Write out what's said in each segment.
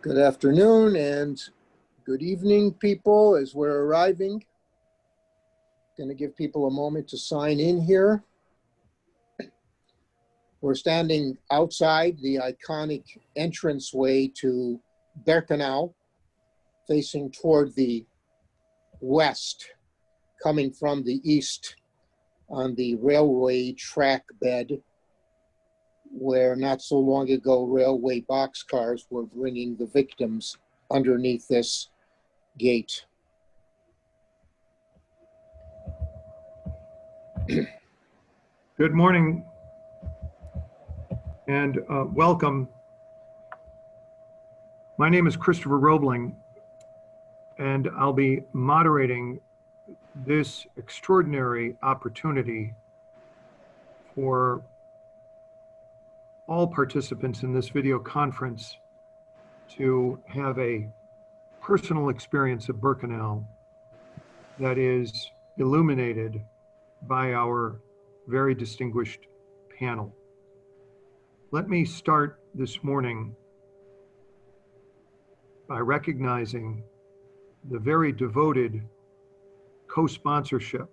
Good afternoon and good evening, people, as we're arriving. Going to give people a moment to sign in here. We're standing outside the iconic entranceway to Birkenau, facing toward the west, coming from the east on the railway track bed, where not so long ago railway boxcars were bringing the victims underneath this gate. Good morning and welcome. My name is Christopher Roebling, and I'll be moderating this extraordinary opportunity for all participants in this video conference to have a personal experience of Birkenau that is illuminated by our very distinguished panel. Let me start this morning by recognizing the very devoted co-sponsorship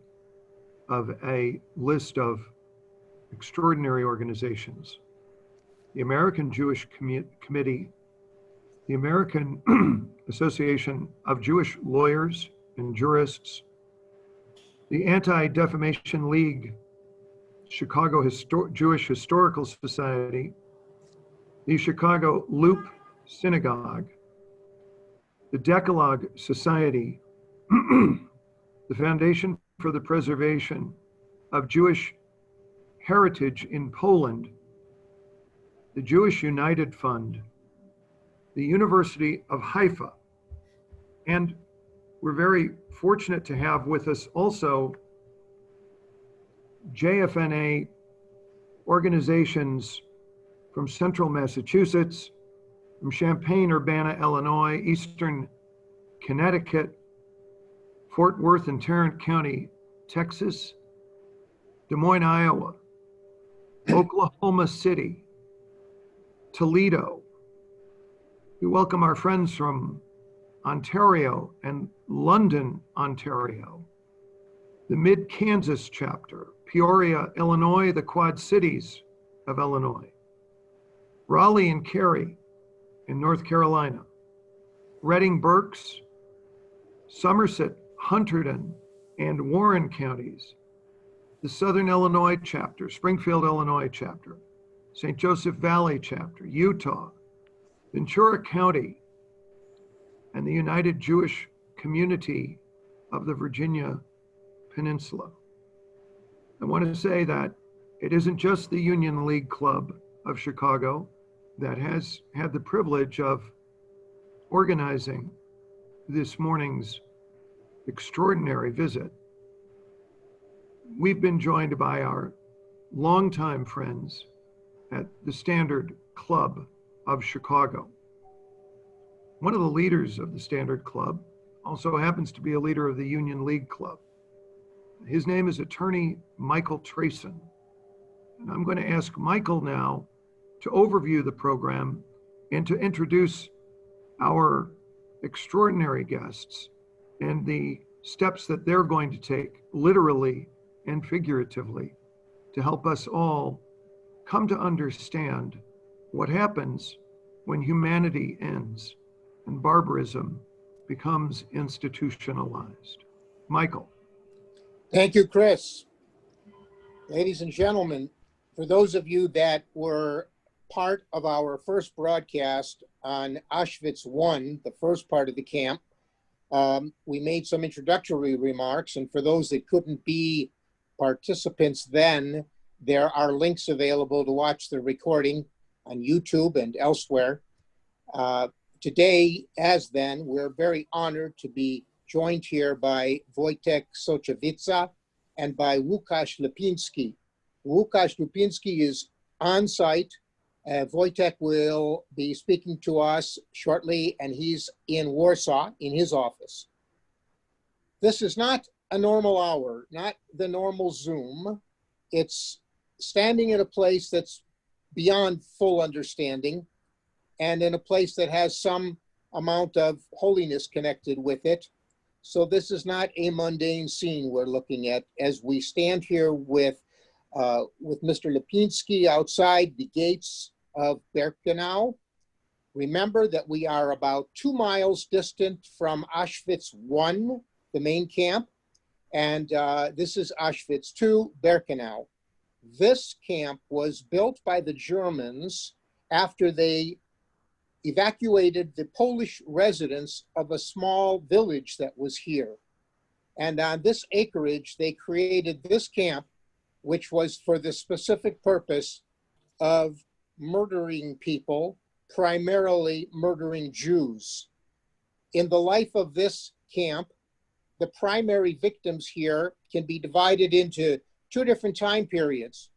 of a list of extraordinary organizations: the American Jewish Committee, the American Association of Jewish Lawyers and Jurists, the Anti-Defamation League, Chicago Jewish Historical Society, the Chicago Loop Synagogue, the Decalogue Society, the Foundation for the Preservation of Jewish Heritage in Poland, the Jewish United Fund, the University of Haifa, and we're very fortunate to have with us also JFNA organizations from Central Massachusetts, from Champaign-Urbana, Illinois, Eastern Connecticut, Fort Worth and Tarrant County, Texas, Des Moines, Iowa, Oklahoma City, Toledo. We welcome our friends from Ontario and London, Ontario, the Mid-Kansas chapter, Peoria, Illinois, the Quad Cities of Illinois, Raleigh and Cary in North Carolina, Reading, Berks, Somerset, Hunterdon, and Warren counties, the Southern Illinois chapter, Springfield, Illinois chapter, St. Joseph Valley chapter, Utah, Ventura County, and the United Jewish Community of the Virginia Peninsula. I want to say that it isn't just the Union League Club of Chicago that has had the privilege of organizing this morning's extraordinary visit. We've been joined by our longtime friends at the Standard Club of Chicago. One of the leaders of the Standard Club also happens to be a leader of the Union League Club. His name is attorney Michael Traison. And I'm going to ask Michael now to overview the program and to introduce our extraordinary guests and the steps that they're going to take, literally and figuratively, to help us all come to understand what happens when humanity ends and barbarism becomes institutionalized. Michael. Thank you, Chris. Ladies and gentlemen, for those of you that were part of our first broadcast on Auschwitz I, the first part of the camp, we made some introductory remarks, and for those that couldn't be participants then, there are links available to watch the recording on YouTube and elsewhere. Today, as then, we're very honored to be joined here by Wojciech Soczewica and by Łukasz Lipinski. Łukasz Lipinski is on site. Wojciech will be speaking to us shortly, and he's in Warsaw in his office. This is not a normal hour, not the normal Zoom. It's standing in a place that's beyond full understanding and in a place that has some amount of holiness connected with it. So this is not a mundane scene we're looking at as we stand here with Mr. Lipinski outside the gates of Birkenau. Remember that we are about 2 miles distant from Auschwitz I, the main camp, and this is Auschwitz II, Birkenau. This camp was built by the Germans after they evacuated the Polish residents of a small village that was here. And on this acreage, they created this camp, which was for the specific purpose of murdering people, primarily murdering Jews. In the life of this camp, the primary victims here can be divided into 2 different time periods.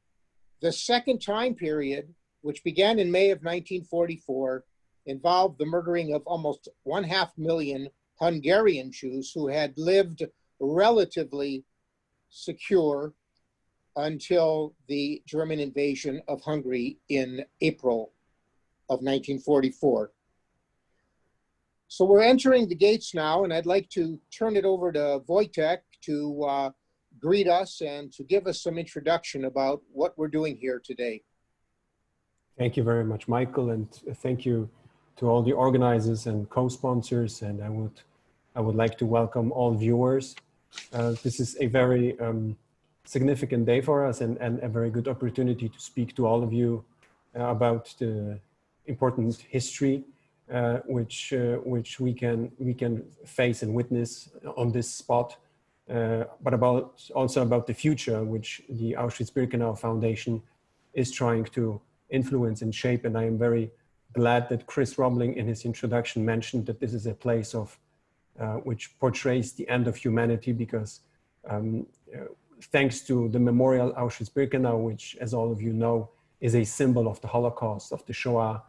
The second time period, which began in May of 1944, involved the murdering of almost 500,000 Hungarian Jews who had lived relatively secure until the German invasion of Hungary in April of 1944. So we're entering the gates now, and I'd like to turn it over to Wojciech to greet us and to give us some introduction about what we're doing here today. Thank you very much, Michael, and thank you to all the organizers and co-sponsors. And I would like to welcome all viewers. This is a very significant day for us and a very good opportunity to speak to all of you about the important history which we can face and witness on this spot, but also about the future, which the Auschwitz-Birkenau Foundation is trying to influence and shape. And I am very glad that Chris Robling in his introduction mentioned that this is a place of which portrays the end of humanity, because thanks to the memorial Auschwitz-Birkenau, which, as all of you know, is a symbol of the Holocaust, of the Shoah,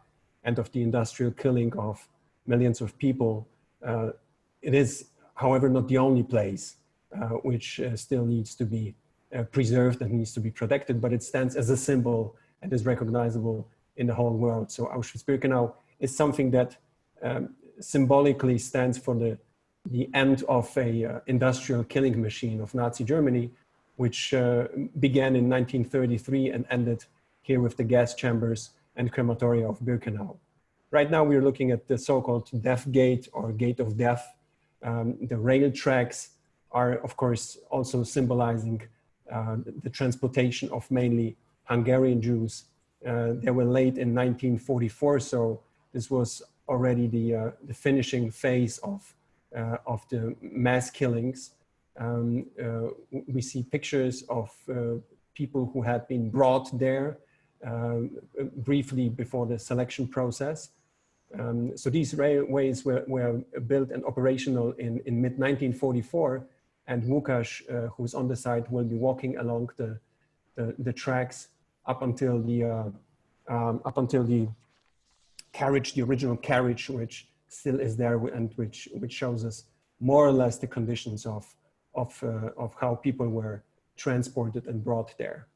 and of the industrial killing of millions of people. It is, however, not the only place which still needs to be preserved and needs to be protected, but it stands as a symbol and is recognizable in the whole world. So Auschwitz-Birkenau is something that symbolically stands for the end of a industrial killing machine of Nazi Germany, which began in 1933 and ended here with the gas chambers and crematoria of Birkenau. Right now we're looking at the so-called Death Gate or Gate of Death. The rail tracks are, of course, also symbolizing the transportation of mainly Hungarian Jews. They were laid in 1944, so this was already the finishing phase of the mass killings. We see pictures of people who had been brought there briefly before the selection process. So these railways were built and operational in mid-1944, and Łukasz, who's on the site, will be walking along the tracks up until the carriage, the original carriage, which still is there and which shows us more or less the conditions of how people were transported and brought there.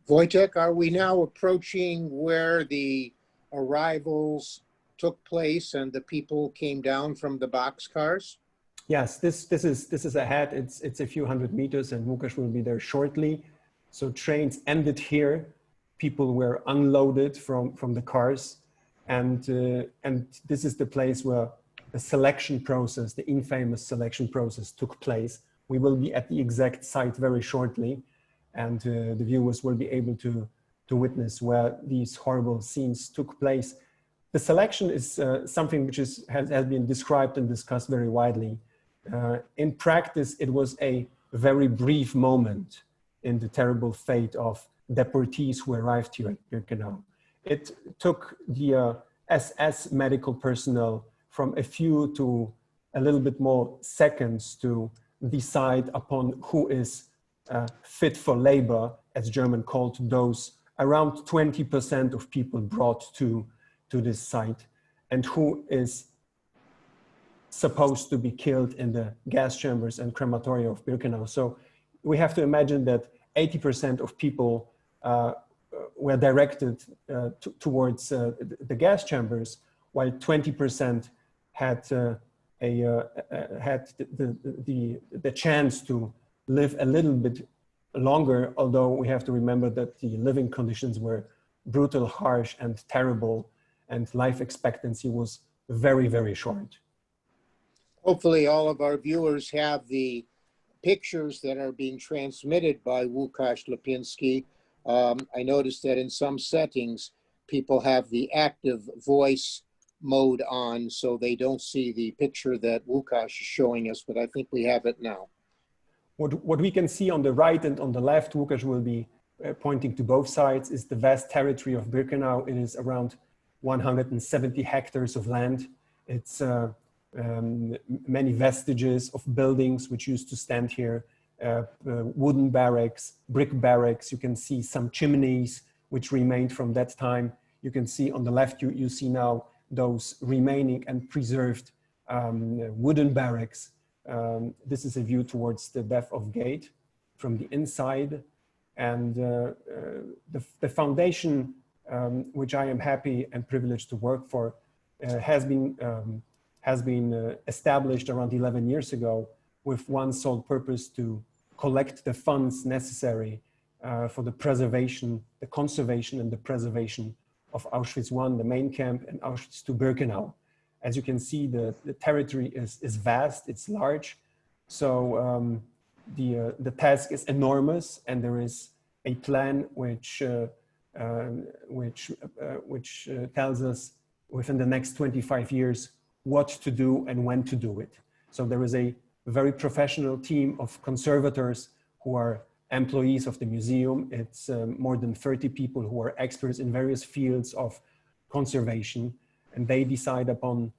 Wojciech, are we now approaching where the arrivals took place and the people came down from the boxcars? Yes, this is ahead. It's a few hundred meters, and Łukasz will be there shortly. So trains ended here. People were unloaded from the cars, and this is the place where the selection process, the infamous selection process, took place. We will be at the exact site very shortly, and the viewers will be able to witness where these horrible scenes took place. The selection is something which has been described and discussed very widely. In practice, it was a very brief moment in the terrible fate of deportees who arrived here at Birkenau. It took the SS medical personnel from a few to a little bit more seconds to decide upon who is fit for labor, as German called those around 20% of people brought to this site, and who is supposed to be killed in the gas chambers and crematoria of Birkenau. So we have to imagine that 80% of people were directed towards the gas chambers, while 20% had had the chance to live a little bit longer, although we have to remember that the living conditions were brutal, harsh, and terrible, and life expectancy was very, very short. Hopefully all of our viewers have the pictures that are being transmitted by Łukasz Lipinski. I noticed that in some settings, people have the active voice mode on, so they don't see the picture that Łukasz is showing us, but I think we have it now. What we can see on the right and on the left, Łukasz will be pointing to both sides, is the vast territory of Birkenau. It is around 170 hectares of land. It's many vestiges of buildings which used to stand here, wooden barracks, brick barracks. You can see some chimneys which remained from that time. You can see on the left, you see now those remaining and preserved wooden barracks. This is a view towards the Death of Gate from the inside. And the foundation, which I am happy and privileged to work for, has been established around 11 years ago with one sole purpose: to collect the funds necessary for the preservation, the conservation and the preservation of Auschwitz I, the main camp, and Auschwitz II Birkenau. As you can see, the territory is vast, it's large. So the task is enormous, and there is a plan which tells us within the next 25 years what to do and when to do it. So there is a very professional team of conservators who are employees of the museum. It's more than 30 people who are experts in various fields of conservation, and they decide upon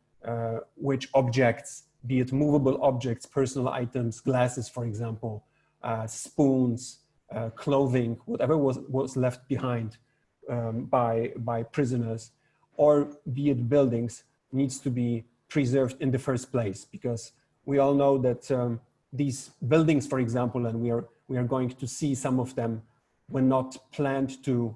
which objects, be it movable objects, personal items, glasses, for example, spoons, clothing, whatever was left behind by prisoners, or be it buildings, needs to be preserved in the first place, because we all know that these buildings, for example, and we are going to see some of them, were not planned to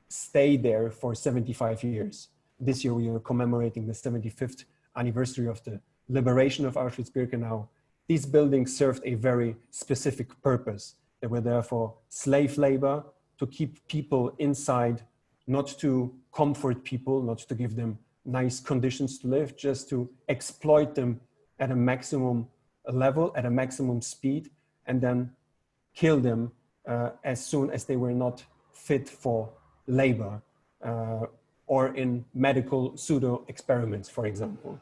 stay there for 75 years. This year we are commemorating the 75th anniversary of the liberation of Auschwitz-Birkenau. These buildings served a very specific purpose. They were there for slave labor, to keep people inside, not to comfort people, not to give them nice conditions to live, just to exploit them at a maximum level, at a maximum speed, and then kill them as soon as they were not fit for labor or in medical pseudo experiments, for example.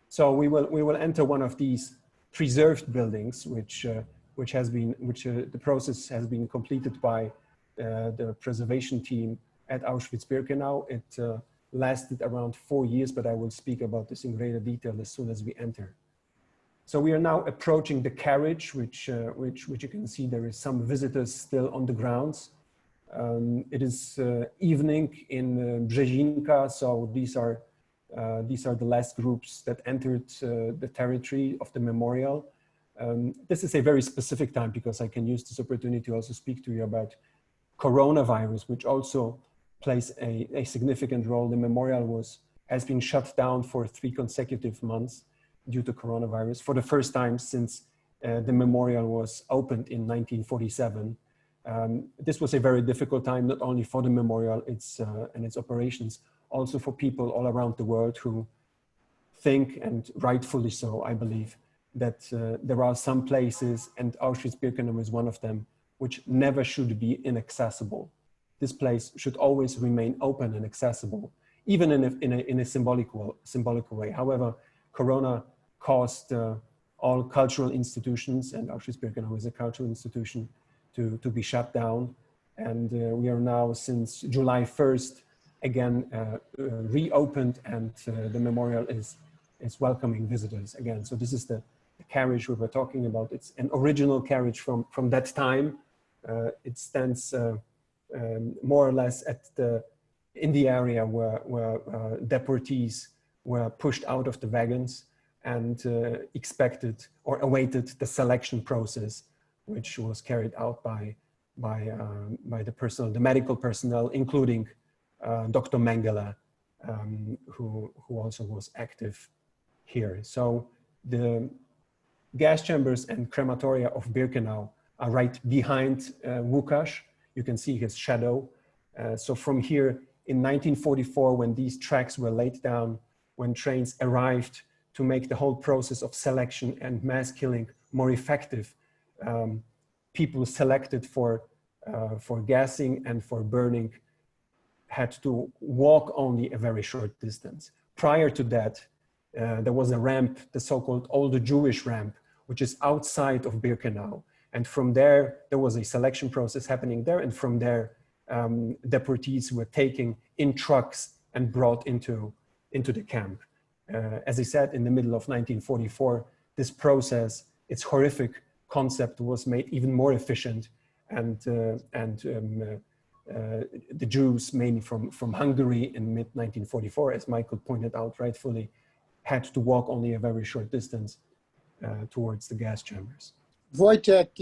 So we will enter one of these preserved buildings, which the process has been completed by the preservation team at Auschwitz-Birkenau. It lasted around 4 years, but I will speak about this in greater detail as soon as we enter. So we are now approaching the carriage, which you can see there is some visitors still on the grounds. It is evening in Brzezinka, so these are the last groups that entered the territory of the memorial. This is a very specific time, because I can use this opportunity to also speak to you about coronavirus, which also plays a significant role. The memorial has been shut down for 3 consecutive months due to coronavirus, for the first time since the memorial was opened in 1947. This was a very difficult time, not only for the memorial and its operations, also for people all around the world who think, and rightfully so, I believe, that there are some places, and Auschwitz-Birkenau is one of them, which never should be inaccessible. This place should always remain open and accessible, even in a symbolic way. However, Corona caused all cultural institutions, and Auschwitz-Birkenau is a cultural institution, to be shut down. And we are now, since July 1st, again reopened, and the memorial is welcoming visitors again. So this is the carriage we were talking about. It's an original carriage from that time. It stands more or less in the area where deportees were pushed out of the wagons and expected or awaited the selection process, which was carried out by the medical personnel, including Dr. Mengele, who also was active here. So the gas chambers and crematoria of Birkenau are right behind Łukasz. You can see his shadow. So from here in 1944, when these tracks were laid down, when trains arrived to make the whole process of selection and mass killing more effective, people selected for gassing and for burning had to walk only a very short distance. Prior to that, there was a ramp, the so-called Old Jewish ramp, which is outside of Birkenau. And from there, there was a selection process happening there. And from there, deportees were taken in trucks and brought into the camp. As I said, in the middle of 1944, this process, its horrific concept, was made even more efficient. And the Jews, mainly from Hungary in mid-1944, as Michael pointed out rightfully, had to walk only a very short distance towards the gas chambers. Wojciech,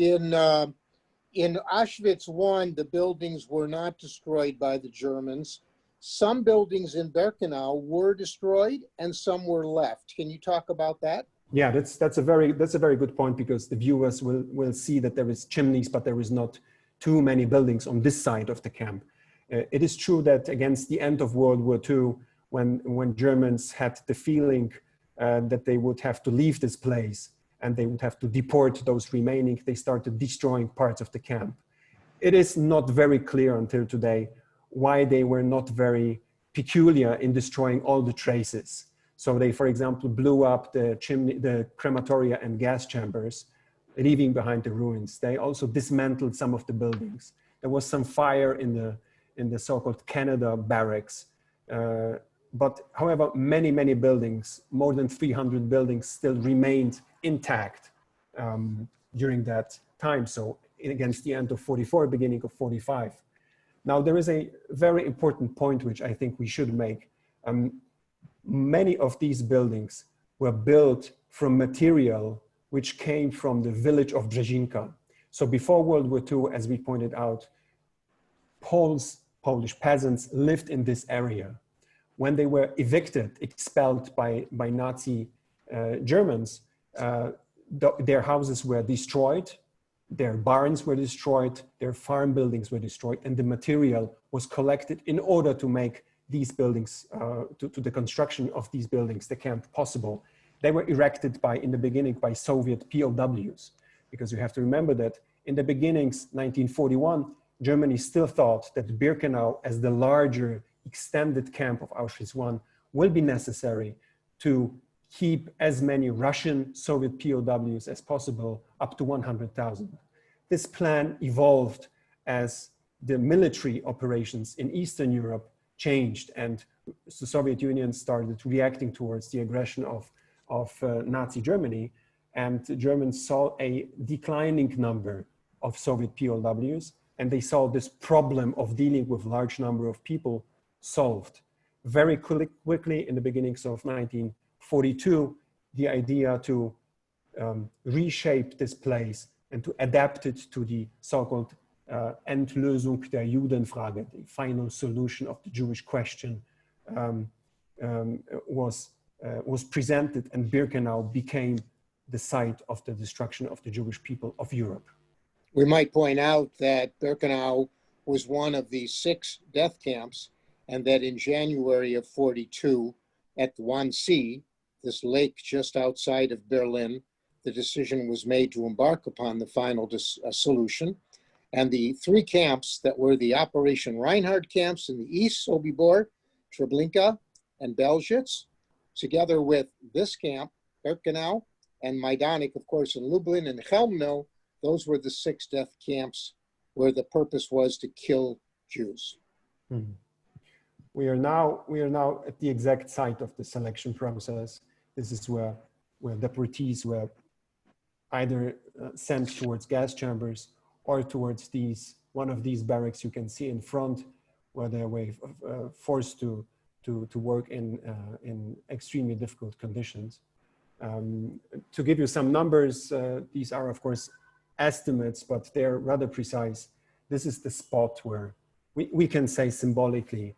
in Auschwitz I, the buildings were not destroyed by the Germans. Some buildings in Birkenau were destroyed and some were left. Can you talk about that? Yeah, that's a very good point, because the viewers will see that there is chimneys, but there is not too many buildings on this side of the camp. It is true that against the end of World War II, when Germans had the feeling that they would have to leave this place and they would have to deport those remaining, they started destroying parts of the camp. It is not very clear until today why they were not very peculiar in destroying all the traces. So they, for example, blew up the chimney, the crematoria and gas chambers, leaving behind the ruins. They also dismantled some of the buildings. There was some fire in the so-called Canada barracks. But however, many buildings, more than 300 buildings, still remained intact during that time. So against the end of 44, beginning of 45. Now, there is a very important point which I think we should make. Many of these buildings were built from material which came from the village of Brzezinka. So before World War II, as we pointed out, Polish peasants lived in this area. When they were evicted, expelled by Nazi Germans, their houses were destroyed, their barns were destroyed, their farm buildings were destroyed, and the material was collected in order to make these buildings, to the construction of these buildings, the camp, possible. They were erected in the beginning by Soviet POWs, because you have to remember that in the beginnings, 1941, Germany still thought that Birkenau, as the larger extended camp of Auschwitz I, will be necessary to keep as many Russian Soviet POWs as possible, up to 100,000. This plan evolved as the military operations in Eastern Europe changed and the Soviet Union started reacting towards the aggression of Nazi Germany, and the Germans saw a declining number of Soviet POWs, and they saw this problem of dealing with large number of people solved. Very quickly in the beginnings of 1942, the idea to reshape this place and to adapt it to the so-called Endlösung der Judenfrage, the final solution of the Jewish question, was presented, and Birkenau became the site of the destruction of the Jewish people of Europe. We might point out that Birkenau was one of the 6 death camps, and that in January of 42, at the Wannsee, this lake just outside of Berlin, the decision was made to embark upon the final solution. And the 3 camps that were the Operation Reinhard camps in the east, Sobibor, Treblinka, and Belzec, together with this camp, Birkenau, and Majdanek, of course, in Lublin and Chełmno, those were the 6 death camps where the purpose was to kill Jews. Mm-hmm. We are now at the exact site of the selection process. This is where deportees were either sent towards gas chambers or towards one of these barracks you can see in front, where they were forced to work in extremely difficult conditions. To give you some numbers, these are of course estimates, but they're rather precise. This is the spot where we can say symbolically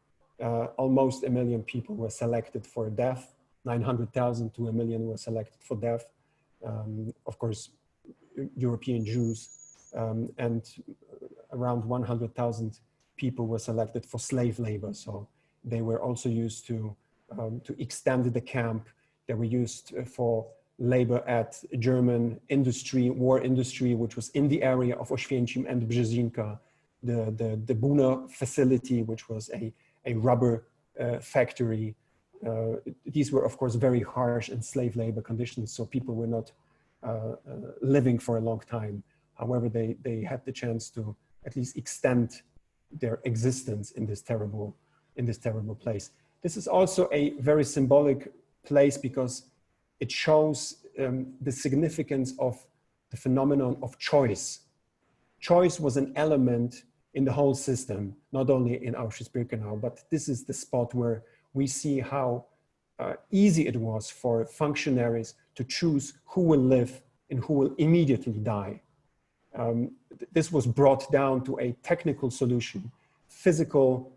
almost 1 million people were selected for death. 900,000 to 1 million were selected for death. Of course, European Jews, and around 100,000 people were selected for slave labor. So they were also used to extend the camp. They were used for labor at German industry, war industry, which was in the area of Oświęcim and Brzezinka, the Buna facility, which was a rubber factory. These were, of course, very harsh and slave labor conditions, so people were not living for a long time. However, they had the chance to at least extend their existence in this terrible place. This is also a very symbolic place because it shows the significance of the phenomenon of choice. Choice was an element in the whole system, not only in Auschwitz-Birkenau, but this is the spot where we see how easy it was for functionaries to choose who will live and who will immediately die. This was brought down to a technical solution. Physical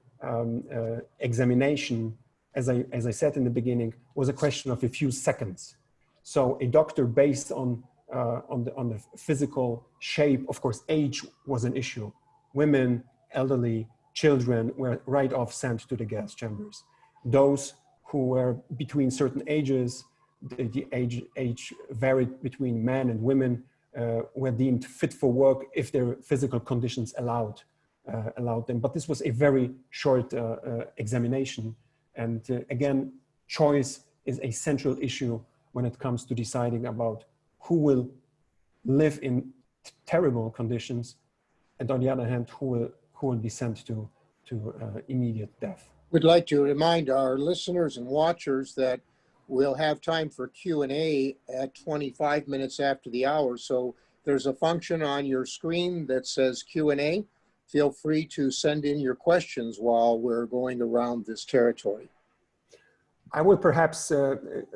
examination, as I said in the beginning, was a question of a few seconds. So a doctor, based on the physical shape, of course, age was an issue. Women, elderly, children were right off sent to the gas chambers. Those who were between certain ages, the age varied between men and women, were deemed fit for work if their physical conditions allowed them. But this was a very short examination. And again, choice is a central issue when it comes to deciding about who will live in terrible conditions, and on the other hand, who will be sent to immediate death. We'd like to remind our listeners and watchers that we'll have time for Q&A at 25 minutes after the hour. So there's a function on your screen that says Q&A. Feel free to send in your questions while we're going around this territory. I will perhaps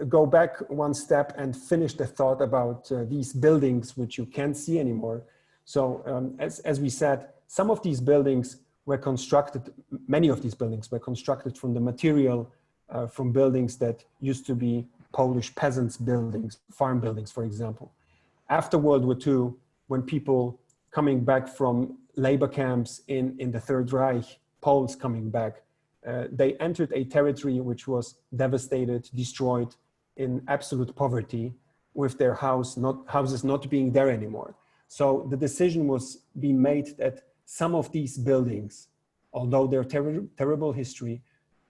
go back one step and finish the thought about these buildings, which you can't see anymore. So as we said, some of these buildings were constructed, many of these buildings were constructed from the material from buildings that used to be Polish peasants' buildings, farm buildings, for example. After World War II, when people coming back from labor camps in the Third Reich, Poles coming back, they entered a territory which was devastated, destroyed, in absolute poverty, with their houses not being there anymore. So the decision was being made that some of these buildings, although their terrible history,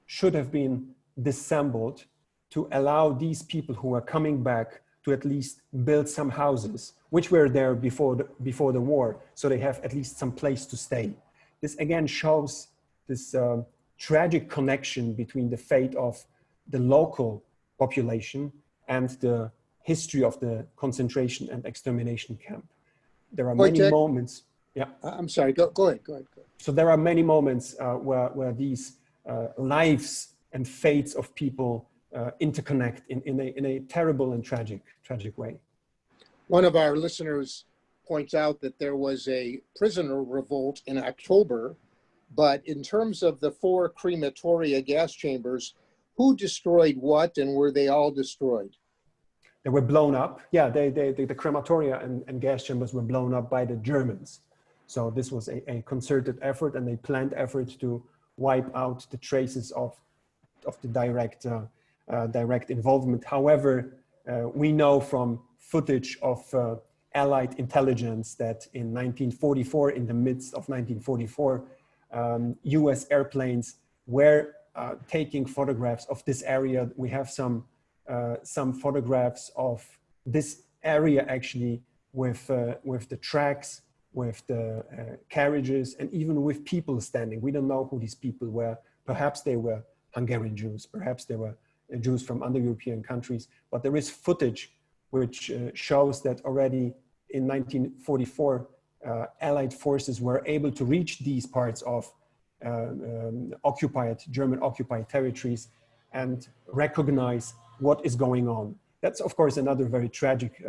should have been disassembled to allow these people who are coming back to at least build some houses, which were there before the war, so they have at least some place to stay. This again shows this tragic connection between the fate of the local population and the history of the concentration and extermination camp. There are many moments. Yeah. I'm sorry, go ahead. So there are many moments where these lives and fates of people interconnect in a terrible and tragic way. One of our listeners points out that there was a prisoner revolt in October, but in terms of the 4 crematoria gas chambers, who destroyed what, and were they all destroyed? They were blown up. Yeah, the crematoria and gas chambers were blown up by the Germans. So this was a concerted effort and a planned effort to wipe out the traces of the direct involvement. However, we know from footage of Allied intelligence that in 1944, in the midst of 1944, US airplanes were taking photographs of this area. We have some photographs of this area actually with the tracks, with the carriages, and even with people standing. We don't know who these people were. Perhaps they were Hungarian Jews, perhaps they were Jews from other European countries, but there is footage which shows that already in 1944, Allied forces were able to reach these parts of German occupied territories and recognize what is going on. That's of course another very tragic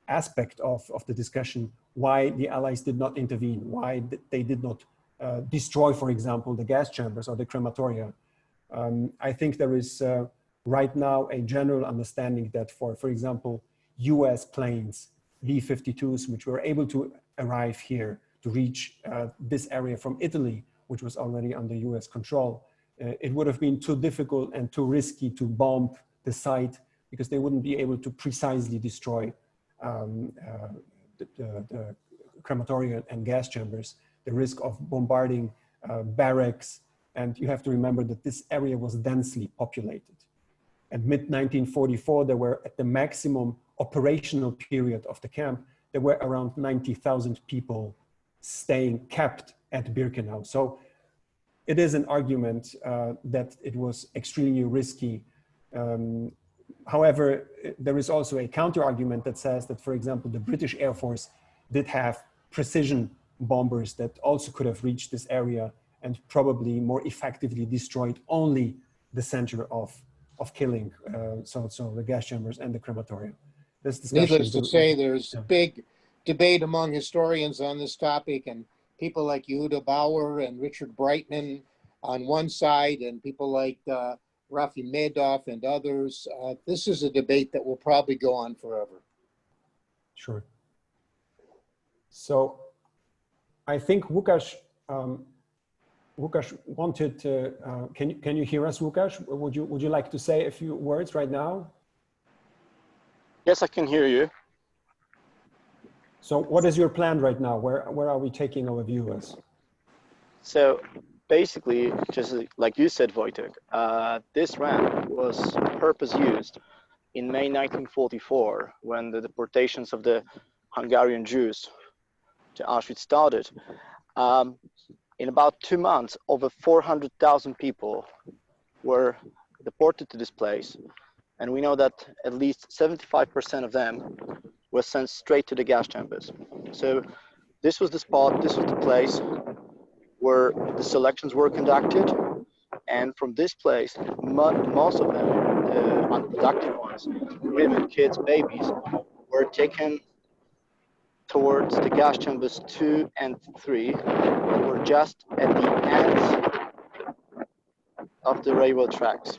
aspect of the discussion, why the Allies did not intervene, why they did not destroy, for example, the gas chambers or the crematoria. I think there is right now a general understanding that for example, US planes, B-52s, which were able to arrive here to reach this area from Italy, which was already under US control, it would have been too difficult and too risky to bomb the site because they wouldn't be able to precisely destroy the crematoria and gas chambers, the risk of bombarding barracks. And you have to remember that this area was densely populated. At mid-1944, there were, at the maximum operational period of the camp, there were around 90,000 people kept at Birkenau. So it is an argument that it was extremely risky. However, there is also a counter argument that says that, for example, the British Air Force did have precision bombers that also could have reached this area and probably more effectively destroyed only the center of killing, so the gas chambers and the crematoria. This discussion, needless to say, there's big debate among historians on this topic, and people like Yehuda Bauer and Richard Breitman on one side, and people like Rafi Madoff and others. This is a debate that will probably go on forever. Sure. So I think Łukasz wanted to, can you hear us, Łukasz? Would you like to say a few words right now? Yes, I can hear you. So what is your plan right now? Where are we taking our viewers? So basically, just like you said, Wojtek, this ramp was purpose used in May 1944 when the deportations of the Hungarian Jews to Auschwitz started. In about 2 months, over 400,000 people were deported to this place. And we know that at least 75% of them were sent straight to the gas chambers. So this was the spot, this was the place where the selections were conducted. And from this place, most of them, the unproductive ones, women, kids, babies, were taken towards the gas chambers 2 and 3, that were just at the ends of the railroad tracks.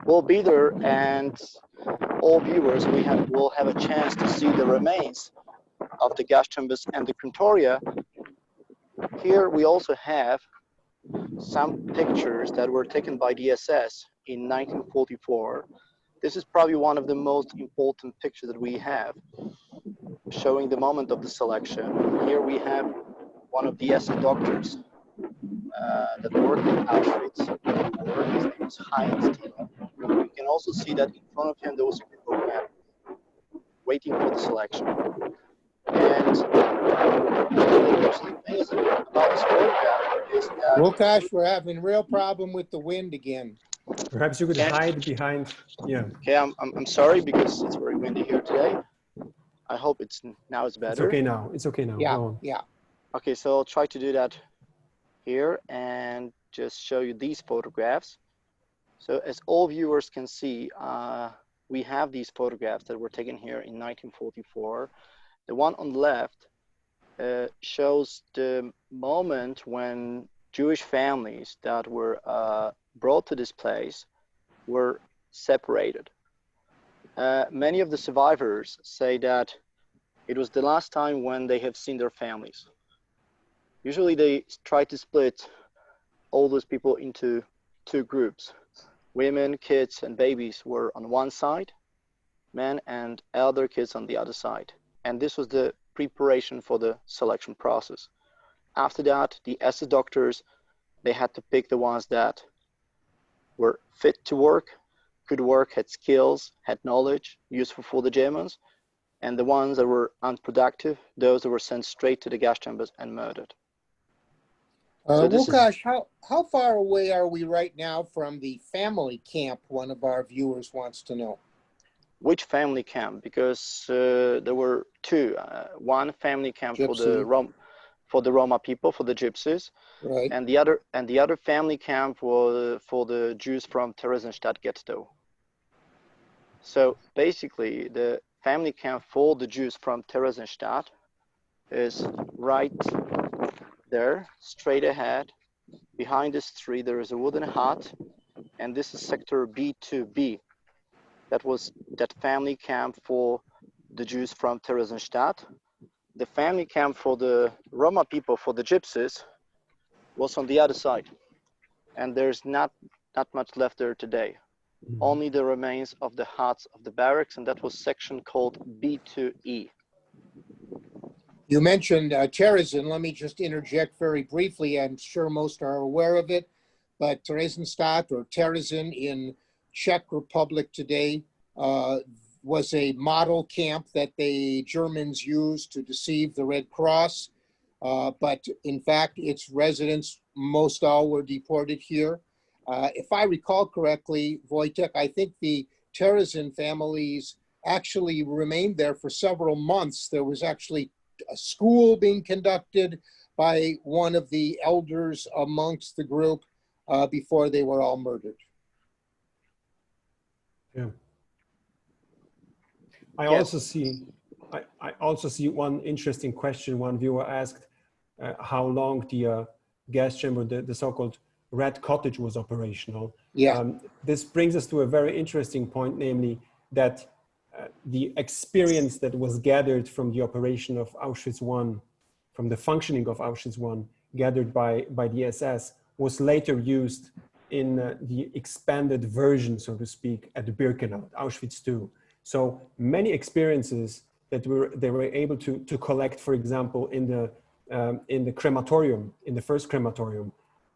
We'll be there, and all viewers will have a chance to see the remains of the gas chambers and the crematoria. Here we also have some pictures that were taken by the SS in 1944. This is probably one of the most important pictures that we have, showing the moment of the selection. Here we have one of the SS doctors that worked in Auschwitz. His name is Heinz. You can also see that in front of him there was a group of men waiting for the selection. And the most amazing about this photograph is that... Łukasz, we're having a real problem with the wind again. Perhaps you could hide behind, yeah. Okay, I'm sorry because it's very windy here today. I hope now it's better. It's okay now, it's okay now. Yeah, yeah. Okay, so I'll try to do that here and just show you these photographs. So as all viewers can see, we have these photographs that were taken here in 1944. The one on the left shows the moment when Jewish families that were brought to this place were separated. Many of the survivors say that it was the last time when they have seen their families. Usually they try to split all those people into 2 groups. Women, kids, and babies were on one side, men and elder kids on the other side. And this was the preparation for the selection process. After that, the SS doctors, they had to pick the ones that were fit to work, could work, had skills, had knowledge, useful for the Germans, and the ones that were unproductive, those that were sent straight to the gas chambers and murdered. So Łukasz, how far away are we right now from the family camp? One of our viewers wants to know. Which family camp? Because there were 2. One family camp for the Roma people, for the Gypsies, right? And the other family camp was for the Jews from Theresienstadt ghetto. So basically, the family camp for the Jews from Theresienstadt is right there, straight ahead, Behind this tree, there is a wooden hut, and this is sector B2B. That was that family camp for the Jews from Theresienstadt. The family camp for the Roma people, for the gypsies, was on the other side. And there's not much left there today. Only the remains of the huts of the barracks, and that was section called B2E. You mentioned Terezin. Let me just interject very briefly. I'm sure most are aware of it, but Theresienstadt or Terezin in Czech Republic today was a model camp that the Germans used to deceive the Red Cross. But in fact, its residents, most all were deported here. If I recall correctly, Wojciech, I think the Terezin families actually remained there for several months. There was actually a school being conducted by one of the elders amongst the group before they were all murdered. Yeah. I also see one interesting question. One viewer asked how long the gas chamber, the so-called Red Cottage, was operational. Yeah. This brings us to a very interesting point, namely that the experience that was gathered from the operation of Auschwitz I, from the functioning of Auschwitz I, gathered by the SS, was later used in the expanded version, so to speak, at Birkenau, Auschwitz II. So many experiences that they were able to collect, for example, in the crematorium, in the first crematorium,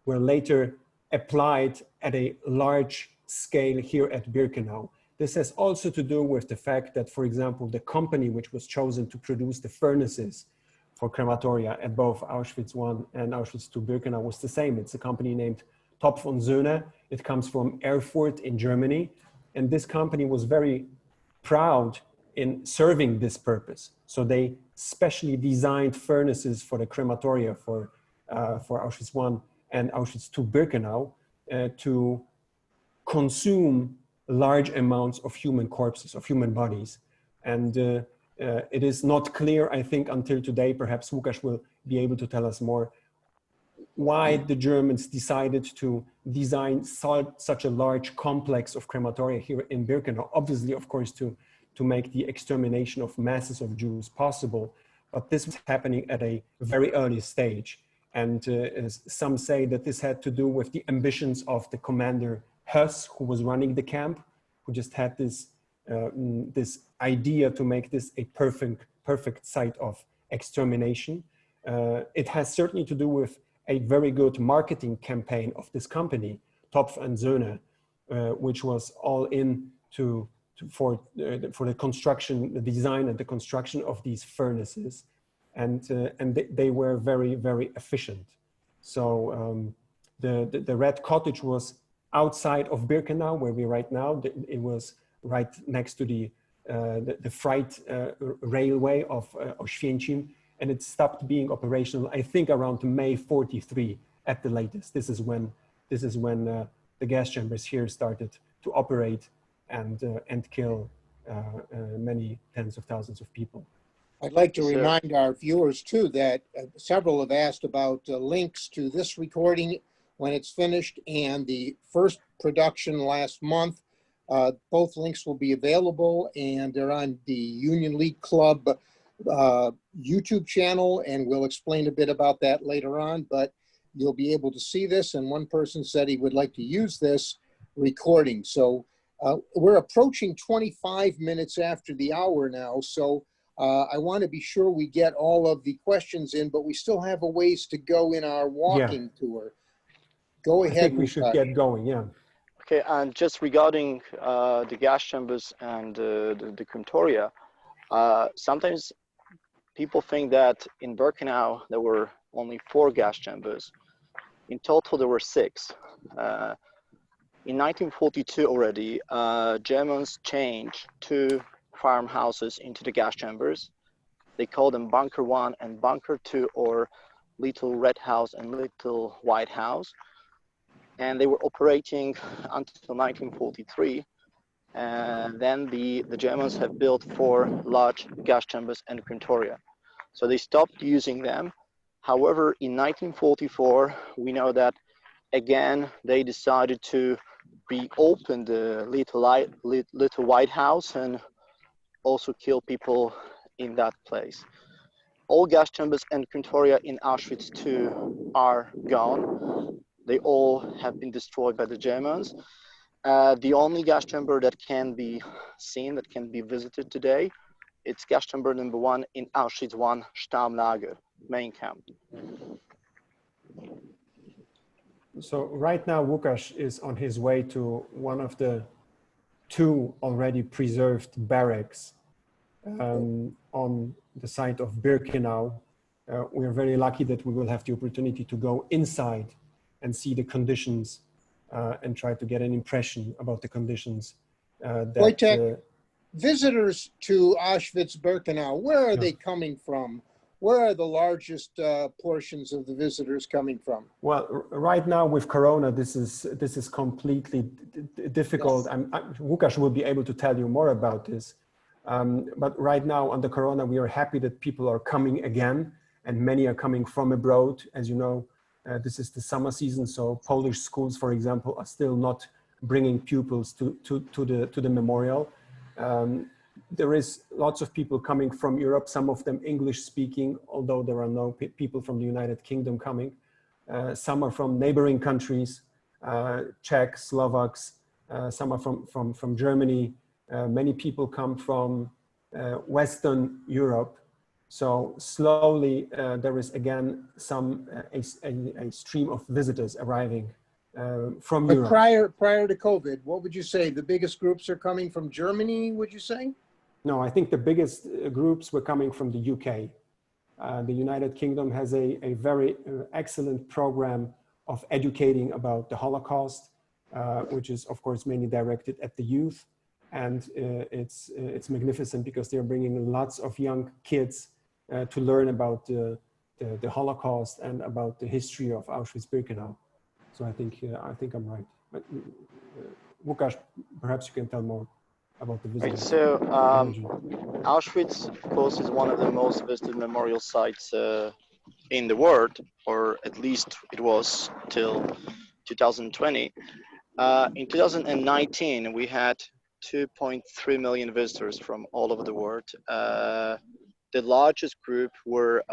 were later applied at a large scale here at Birkenau. This has also to do with the fact that, for example, the company which was chosen to produce the furnaces for crematoria at both Auschwitz I and Auschwitz II Birkenau was the same. It's a company named Topf und Söhne. It comes from Erfurt in Germany. And this company was very proud in serving this purpose. So they specially designed furnaces for the crematoria for Auschwitz I and Auschwitz II Birkenau to consume large amounts of human corpses, of human bodies. And it is not clear, I think, until today, perhaps Łukasz will be able to tell us more, why the Germans decided to design such a large complex of crematoria here in Birkenau. Obviously, of course, to make the extermination of masses of Jews possible, but this was happening at a very early stage. And some say that this had to do with the ambitions of the commander Höss, who was running the camp, who just had this idea to make this a perfect site of extermination. It has certainly to do with a very good marketing campaign of this company, Topf und Söhne, which was all in for the construction, the design and the construction of these furnaces, and they were very, very efficient. So the Red Cottage was outside of Birkenau, where we are right now. It was right next to the freight railway of Oświęcim, and it stopped being operational, I think, around May 43 at the latest. This is when the gas chambers here started to operate and kill many tens of thousands of people. I'd like to remind our viewers too that several have asked about links to this recording when it's finished and the first production last month. Both links will be available, and they're on the Union League Club YouTube channel, and we'll explain a bit about that later on, but you'll be able to see this. And one person said he would like to use this recording. So we're approaching 25 minutes after the hour now, so I want to be sure we get all of the questions in, but we still have a ways to go in our walking tour. Go ahead. I think we should get going, yeah. Okay, and just regarding the gas chambers and the crematoria, sometimes people think that in Birkenau there were only 4 gas chambers. In total, there were 6. In 1942 already, Germans changed 2 farmhouses into the gas chambers. They called them Bunker 1 and Bunker 2, or Little Red House and Little White House. And they were operating until 1943. And then the Germans have built 4 large gas chambers and crematoria. So they stopped using them. However, in 1944, we know that again, they decided to reopen the little White House and also kill people in that place. All gas chambers and crematoria in Auschwitz II are gone. They all have been destroyed by the Germans. The only gas chamber that can be seen, that can be visited today, it's gas chamber number 1 in Auschwitz I Stammlager, main camp. So right now, Łukasz is on his way to one of the 2 already preserved barracks on the site of Birkenau. We are very lucky that we will have the opportunity to go inside and see the conditions and try to get an impression about the conditions. Wojciech, visitors to Auschwitz-Birkenau, where are they coming from? Where are the largest portions of the visitors coming from? Well, right now with Corona, this is completely difficult. Yes. Łukasz will be able to tell you more about this. But right now under Corona, we are happy that people are coming again, and many are coming from abroad. As you know, this is the summer season, so Polish schools, for example, are still not bringing pupils to the memorial. There is lots of people coming from Europe, some of them English speaking, although there are no people from the United Kingdom coming. Some are from neighboring countries, Czech, Slovaks, some are from Germany. Many people come from Western Europe. So slowly there is again a stream of visitors arriving from Europe. Prior to COVID, what would you say? The biggest groups are coming from Germany, would you say? No, I think the biggest groups were coming from the UK. The United Kingdom has a very excellent program of educating about the Holocaust, which is of course mainly directed at the youth. And it's magnificent because they're bringing lots of young kids to learn about the Holocaust and about the history of Auschwitz-Birkenau. So I think I'm right. But Łukasz, perhaps you can tell more about the visit. Right, so Auschwitz, of course, is one of the most visited memorial sites in the world, or at least it was till 2020. In 2019, we had 2.3 million visitors from all over the world. The largest group were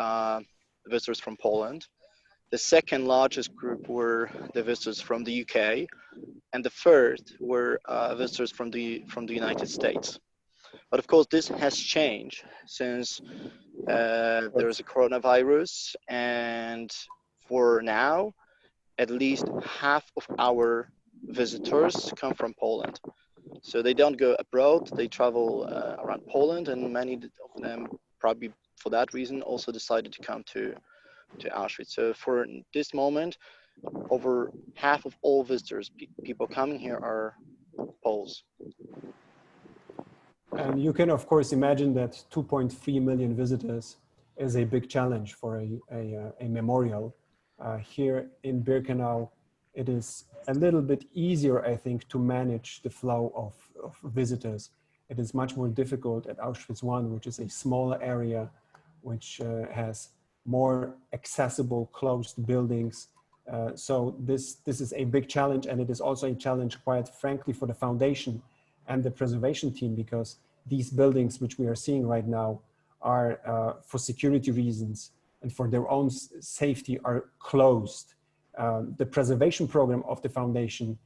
visitors from Poland. The second largest group were the visitors from the UK, and the third were visitors from the United States. But of course, this has changed since there is a coronavirus, and for now, at least half of our visitors come from Poland. So they don't go abroad, they travel around Poland, and many of them probably for that reason also decided to come to Auschwitz. So for this moment, over half of all visitors, people coming here are Poles. And you can of course imagine that 2.3 million visitors is a big challenge for a memorial. Here in Birkenau, it is a little bit easier, I think, to manage the flow of visitors. It is much more difficult at Auschwitz I, which is a smaller area, which has more accessible closed buildings. So this is a big challenge, and it is also a challenge, quite frankly, for the foundation and the preservation team, because these buildings which we are seeing right now are, for security reasons and for their own safety, are closed. The preservation program of the foundation,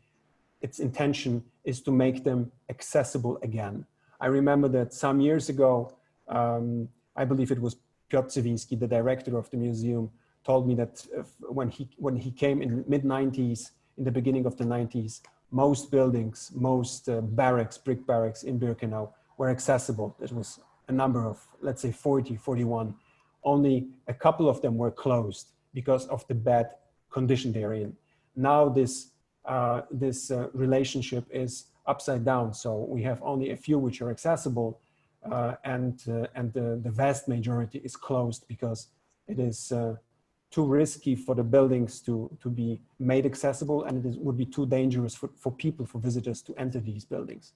its intention is to make them accessible again. I remember that some years ago, I believe it was Piotr Cywiński, the director of the museum, told me that when he came in mid-90s, in the beginning of the 90s, most buildings, most barracks, brick barracks in Birkenau were accessible. It was a number of, let's say 40, 41. Only a couple of them were closed because of the bad condition they're in. Now this relationship is upside down. So we have only a few which are accessible, and the vast majority is closed because it is too risky for the buildings to be made accessible, and it would be too dangerous for people, for visitors to enter these buildings.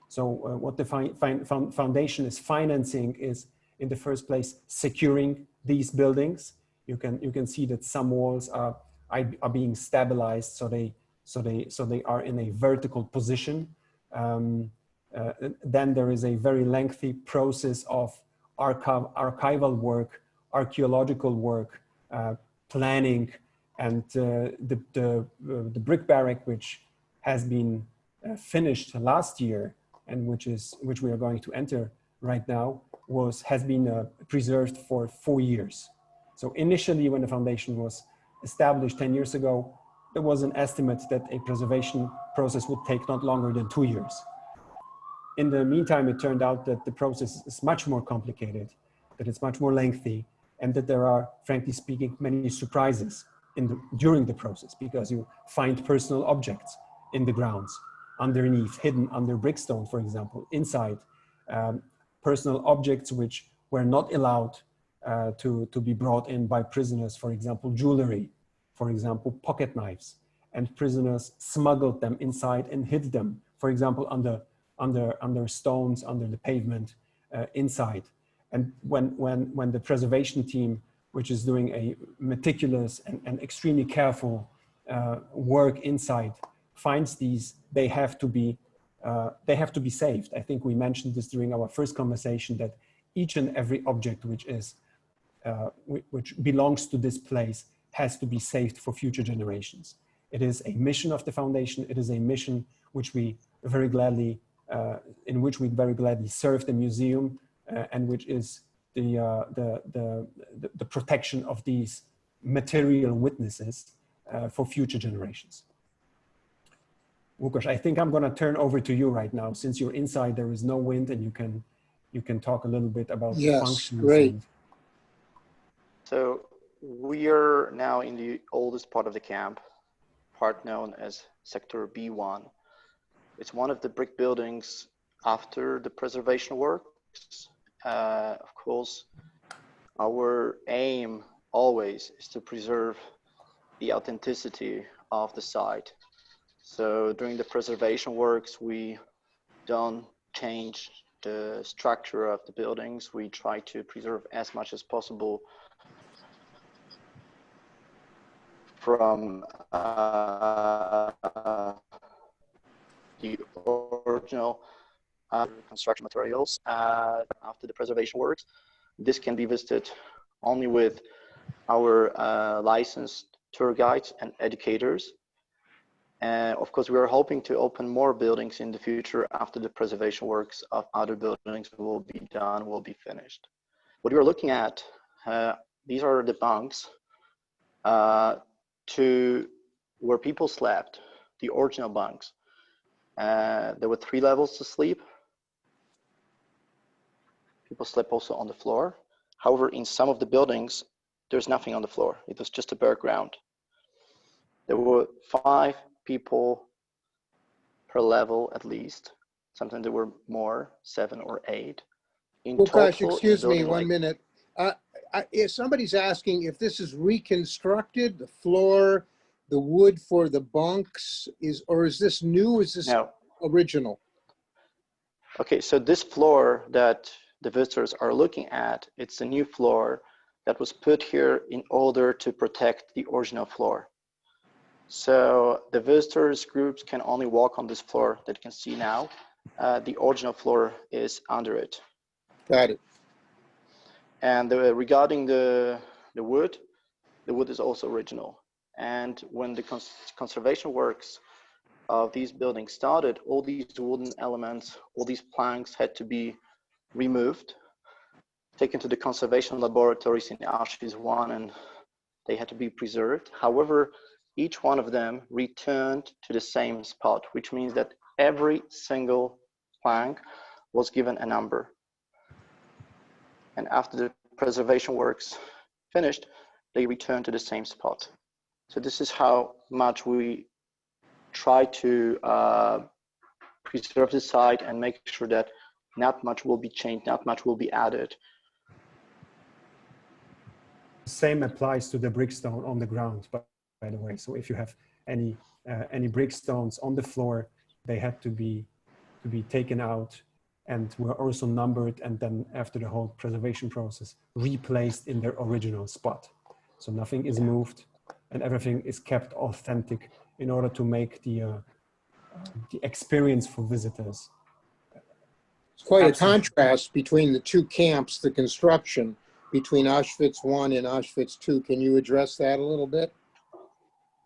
So what the foundation is financing is, in the first place, securing these buildings. You can see that some walls are are being stabilized, so they are in a vertical position. Then there is a very lengthy process of archival work, archaeological work, planning, and the brick barrack, which has been finished last year and which we are going to enter right now, has been preserved for 4 years. So initially, when the foundation was established 10 years ago, there was an estimate that a preservation process would take not longer than 2 years. In the meantime, it turned out that the process is much more complicated, that it's much more lengthy, and that there are, frankly speaking, many surprises during the process, because you find personal objects in the grounds, underneath, hidden under brickstone, for example, inside, personal objects which were not allowed to be brought in by prisoners, for example, jewelry, for example, pocket knives, and prisoners smuggled them inside and hid them, for example, under stones, under the pavement, inside. And when the preservation team, which is doing a meticulous and extremely careful work inside, finds these, they have to be saved. I think we mentioned this during our first conversation, that each and every object which belongs to this place has to be saved for future generations. It is a mission of the foundation. It is a mission which we very gladly, in which we very gladly serve the museum, and which is the protection of these material witnesses for future generations. Łukasz, I think I'm going to turn over to you right now. Since you're inside, there is no wind, and you can talk a little bit about the functions. Great. So we are now in the oldest part of the camp, part known as Sector B1. It's one of the brick buildings after the preservation works. Of course, our aim always is to preserve the authenticity of the site. So during the preservation works, we don't change the structure of the buildings. We try to preserve as much as possible from the original construction materials after the preservation works. This can be visited only with our licensed tour guides and educators. Of course, we are hoping to open more buildings in the future after the preservation works of other buildings will be done, will be finished. What we are looking at, these are the bunks where people slept, the original bunks. There were 3 levels to sleep. People slept also on the floor. However, in some of the buildings, there's nothing on the floor. It was just a bare ground. There were 5 people per level at least. Sometimes there were more, 7 or 8. Łukasz, excuse me 1 minute. If somebody's asking if this is reconstructed, the floor, the wood for the bunks, or is this new? Is this original? Okay, so this floor that the visitors are looking at, it's a new floor that was put here in order to protect the original floor. So the visitors groups can only walk on this floor that you can see now. The original floor is under it. Got it. And regarding the wood is also original. And when the conservation works of these buildings started, all these wooden elements, all these planks had to be removed, taken to the conservation laboratories in Auschwitz-1, and they had to be preserved. However, each one of them returned to the same spot, which means that every single plank was given a number. And after the preservation works finished, they returned to the same spot. So this is how much we try to preserve the site and make sure that not much will be changed, not much will be added. Same applies to the brickstone on the ground, by the way. So if you have any brickstones on the floor, they had to be taken out and were also numbered, and then after the whole preservation process, replaced in their original spot. So nothing is moved. and everything is kept authentic in order to make the experience for visitors. It's quite Absolutely. a contrast between the two camps, the construction between Auschwitz I and Auschwitz II. Can you address that a little bit?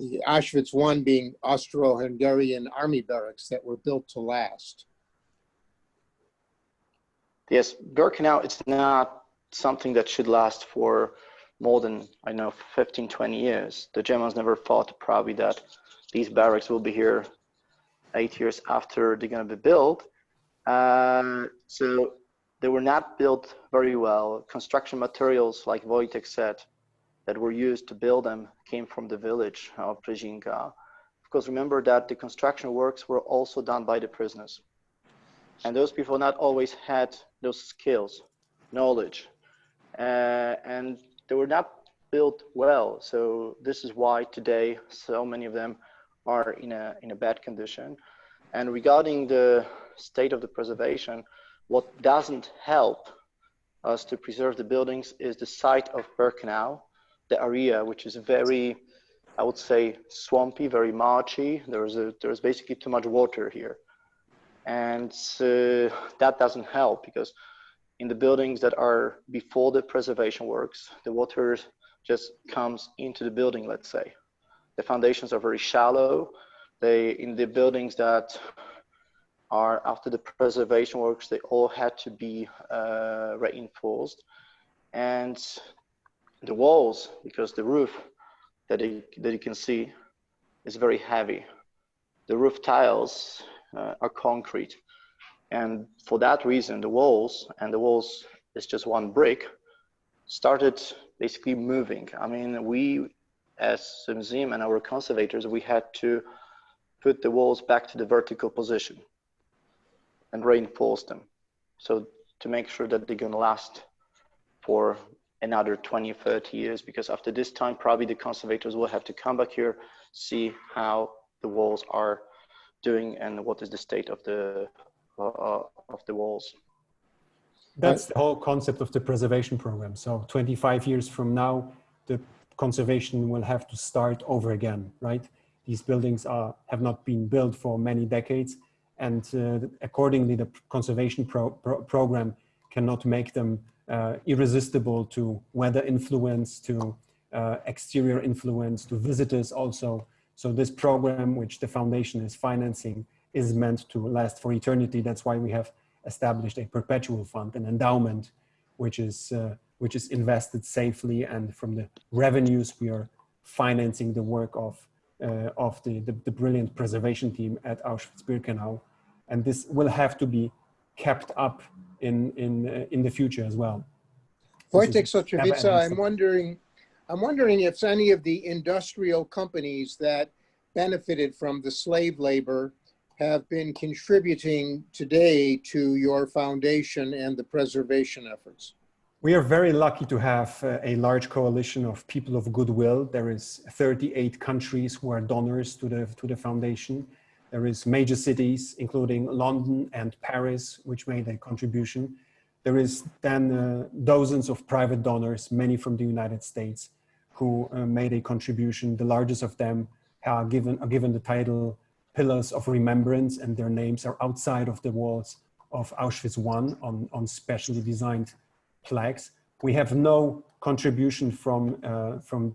The Auschwitz I being Austro-Hungarian army barracks that were built to last. Yes, Birkenau, it's not something that should last for more than, I don't know, 15, 20 years. The Germans never thought probably that these barracks will be here 8 years after they're going to be built. So they were not built very well. Construction materials, like Wojciech said, that were used to build them came from the village of Brzezinka. Of course, remember that the construction works were also done by the prisoners. And those people not always had those skills, knowledge, and they were not built well. So this is why today so many of them are in a bad condition. And regarding the state of the preservation, what doesn't help us to preserve the buildings is the site of Birkenau, the area, which is very, I would say, swampy, very marshy. There's basically too much water here. And that doesn't help, because in the buildings that are before the preservation works, the water just comes into the building, let's say. The foundations are very shallow. In the buildings that are after the preservation works, they all had to be reinforced. And the walls, because the roof that you can see is very heavy. The roof tiles are concrete. And for that reason, the walls is just one brick, started basically moving. I mean, we as the museum and our conservators, we had to put the walls back to the vertical position and reinforce them. So to make sure that they're gonna last for another 20, 30 years, because after this time, probably the conservators will have to come back here, see how the walls are doing and what is the state of the walls. That's the whole concept of the preservation program. So 25 years from now, the conservation will have to start over again, right? These buildings have not been built for many decades, and accordingly, the conservation program cannot make them irresistible to weather influence, to exterior influence, to visitors also. So this program, which the foundation is financing, is meant to last for eternity. That's why we have established a perpetual fund, an endowment, which is invested safely, and from the revenues we are financing the work of the brilliant preservation team at Auschwitz-Birkenau, and this will have to be kept up in the future as well. Wojciech Soczewica, I'm wondering if any of the industrial companies that benefited from the slave labor have been contributing today to your foundation and the preservation efforts. We are very lucky to have a large coalition of people of goodwill. There is 38 countries who are donors to the foundation. There is major cities, including London and Paris, which made a contribution. There is then dozens of private donors, many from the United States, who made a contribution. The largest of them are given the title Pillars of Remembrance, and their names are outside of the walls of Auschwitz I on specially designed plaques. We have no contribution from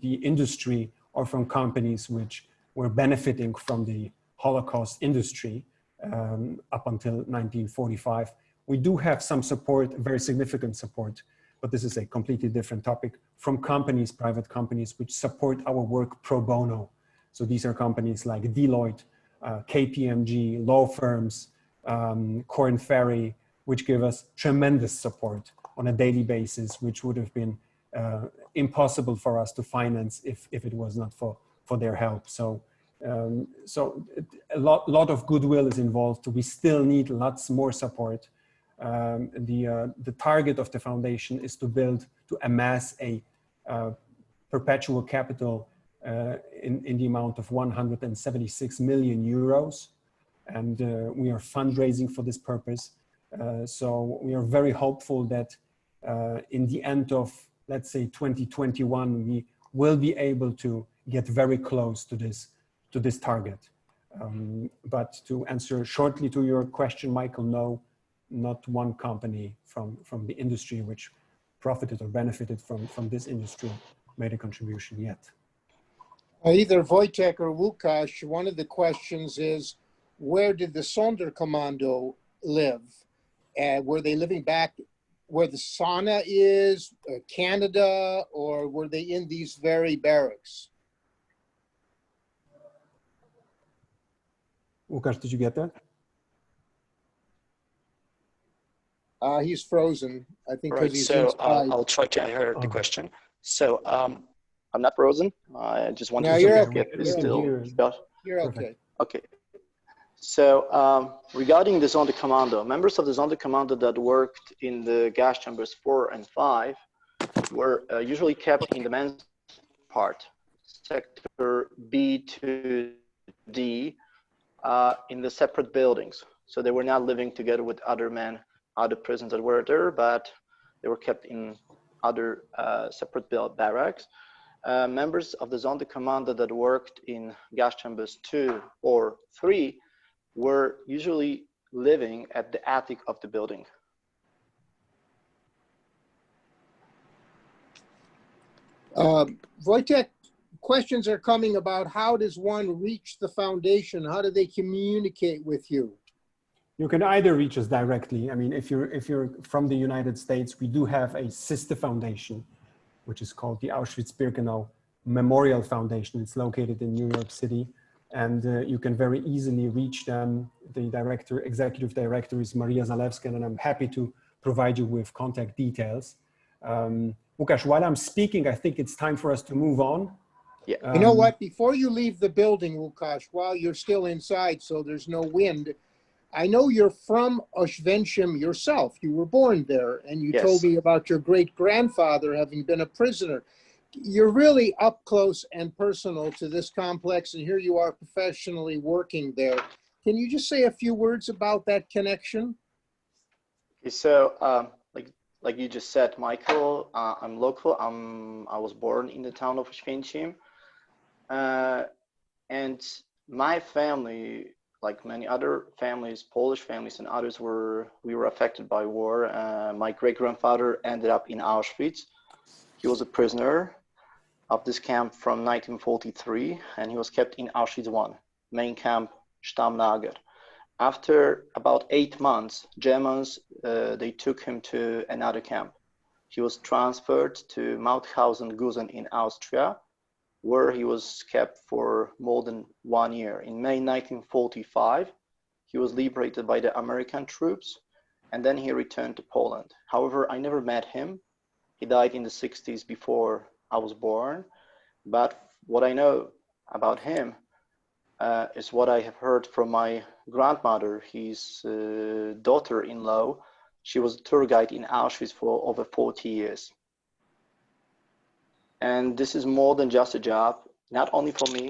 the industry or from companies which were benefiting from the Holocaust industry up until 1945. We do have some support, very significant support, but this is a completely different topic, from companies, private companies, which support our work pro bono. So these are companies like Deloitte, KPMG, law firms, Korn Ferry, which give us tremendous support on a daily basis, which would have been impossible for us to finance if it was not for their help. So a lot of goodwill is involved. We still need lots more support. The target of the foundation is to amass a perpetual capital in the amount of 176 million euros. And we are fundraising for this purpose. So we are very hopeful that in the end of, let's say, 2021, we will be able to get very close to this target. But to answer shortly to your question, Michael, no, not one company from the industry which profited or benefited from this industry made a contribution yet. Either Wojciech or Łukasz, one of the questions is, where did the Sonderkommando live? Were they living back where the sauna is, Canada, or were they in these very barracks? Łukasz, did you get that? He's frozen, I think, because Right, he's so inside. I'll try to hear the question. So I'm not frozen. I just wanted No, to you're get okay. this You're still. You're okay. Okay. So regarding the Sonderkommando, members of the Sonderkommando that worked in the gas chambers 4 and 5 were usually kept in the men's part, sector B to D, in the separate buildings. So they were not living together with other men, other prisons that were there, but they were kept in other separate barracks. Members of the Sonderkommando that worked in gas chambers 2 or 3 were usually living at the attic of the building. Wojciech, questions are coming about how does one reach the foundation? How do they communicate with you? You can either reach us directly. I mean, if you're from the United States, we do have a sister foundation, which is called the Auschwitz-Birkenau Memorial Foundation. It's located in New York City, and you can very easily reach them. The executive director is Maria Zalewska, and I'm happy to provide you with contact details. Łukasz, while I'm speaking, I think it's time for us to move on. Yeah. You know what? Before you leave the building, Łukasz, while you're still inside, so there's no wind, I know you're from Auschwitz yourself. You were born there, and you told me about your great-grandfather having been a prisoner. You're really up close and personal to this complex, and here you are professionally working there. Can you just say a few words about that connection? Okay, so like you just said, Michael, I'm local. I was born in the town of Auschwitz, and my family, like many other families, Polish families and others, we were affected by war. My great-grandfather ended up in Auschwitz. He was a prisoner of this camp from 1943, and he was kept in Auschwitz I, main camp, Stammlager. After about 8 months, Germans, they took him to another camp. He was transferred to Mauthausen-Gusen in Austria, where he was kept for more than 1 year. In May 1945, he was liberated by the American troops, and then he returned to Poland. However, I never met him. He died in the 60s before I was born. But what I know about him is what I have heard from my grandmother, his daughter-in-law. She was a tour guide in Auschwitz for over 40 years. And this is more than just a job, not only for me,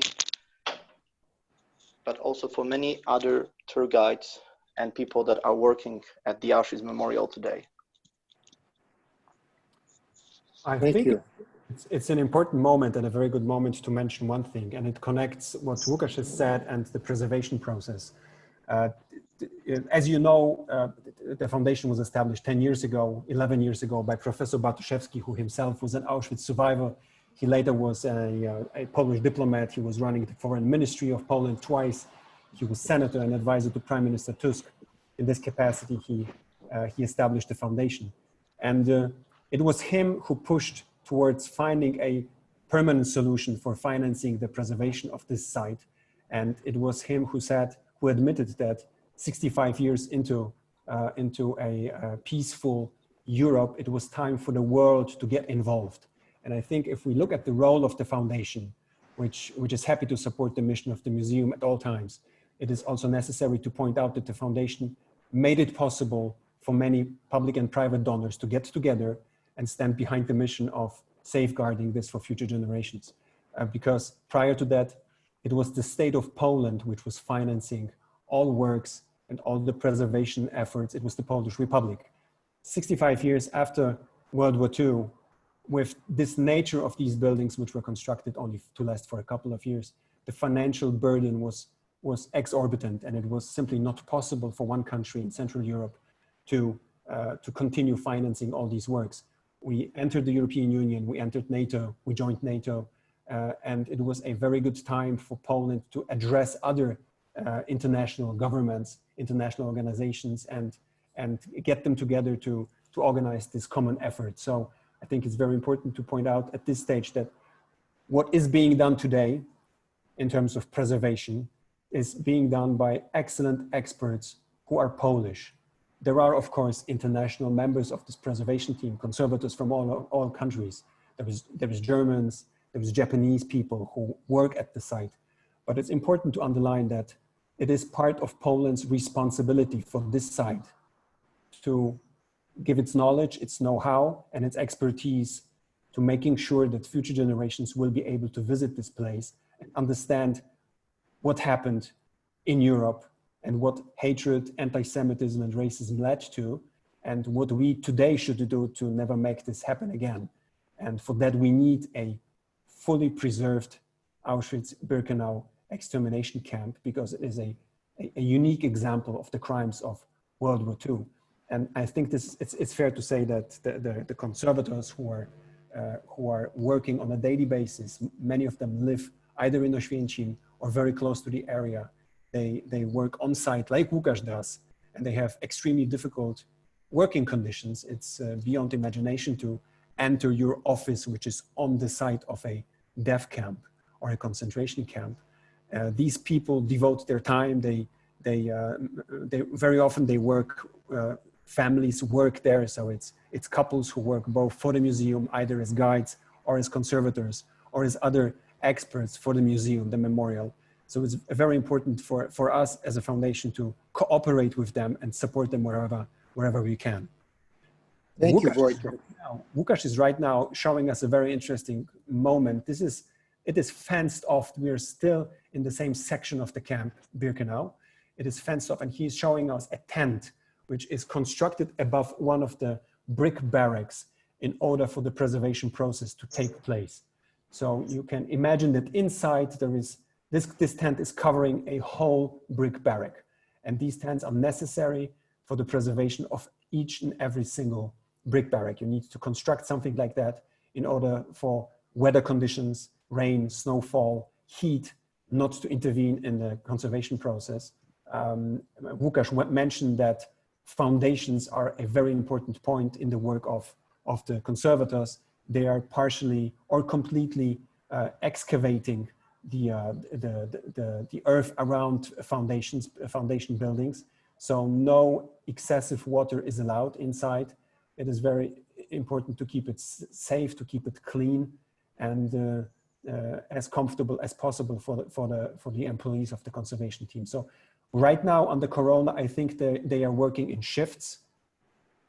but also for many other tour guides and people that are working at the Auschwitz Memorial today. I think it's an important moment and a very good moment to mention one thing, and it connects what Łukasz has said and the preservation process. As you know, the foundation was established 10 years ago, 11 years ago by Professor Bartoszewski, who himself was an Auschwitz survivor. He later was a Polish diplomat. He was running the foreign ministry of Poland twice. He was senator and advisor to Prime Minister Tusk. In this capacity, he established the foundation. And it was him who pushed towards finding a permanent solution for financing the preservation of this site. And it was him who admitted that 65 years into a peaceful Europe, it was time for the world to get involved. And I think if we look at the role of the foundation, which is happy to support the mission of the museum at all times, it is also necessary to point out that the foundation made it possible for many public and private donors to get together and stand behind the mission of safeguarding this for future generations. Because prior to that, it was the state of Poland which was financing all works and all the preservation efforts. It was the Polish Republic. 65 years after World War II, with this nature of these buildings, which were constructed only to last for a couple of years, the financial burden was exorbitant, and it was simply not possible for one country in Central Europe to continue financing all these works. We entered the European Union, we entered NATO, we joined NATO, and it was a very good time for Poland to address other international governments, international organizations, and get them together to organize this common effort. So I think it's very important to point out at this stage that what is being done today in terms of preservation is being done by excellent experts who are Polish. There are, of course, international members of this preservation team, conservators from all countries. There is Germans, there is Japanese people who work at the site. But it's important to underline that it is part of Poland's responsibility for this site to give its knowledge, its know-how, and its expertise to making sure that future generations will be able to visit this place and understand what happened in Europe and what hatred, anti-Semitism, and racism led to, and what we today should do to never make this happen again. And for that, we need a fully preserved Auschwitz-Birkenau extermination camp, because it is a unique example of the crimes of World War II. And I think it's fair to say that the conservators who are working on a daily basis, many of them live either in Oświęcim or very close to the area. They work on site like Łukasz does, and they have extremely difficult working conditions. It's beyond imagination to enter your office, which is on the site of a death camp or a concentration camp. These people devote their time. They very often they work. Families work there, so it's couples who work both for the museum, either as guides or as conservators or as other experts for the museum, the memorial. So it's very important for us as a foundation to cooperate with them and support them wherever we can. Thank you, Wojciech. Łukasz is right now showing us a very interesting moment. It is fenced off. We are still in the same section of the camp, Birkenau. It is fenced off, and he's showing us a tent which is constructed above one of the brick barracks in order for the preservation process to take place. So you can imagine that inside there is, this tent is covering a whole brick barrack. And these tents are necessary for the preservation of each and every single brick barrack. You need to construct something like that in order for weather conditions, rain, snowfall, heat, not to intervene in the conservation process. Łukasz mentioned that foundations are a very important point in the work of the conservators. They are partially or completely excavating the earth around foundation buildings. So no excessive water is allowed inside. It is very important to keep it safe, to keep it clean, and as comfortable as possible for the employees of the conservation team. So right now under Corona, I think they are working in shifts.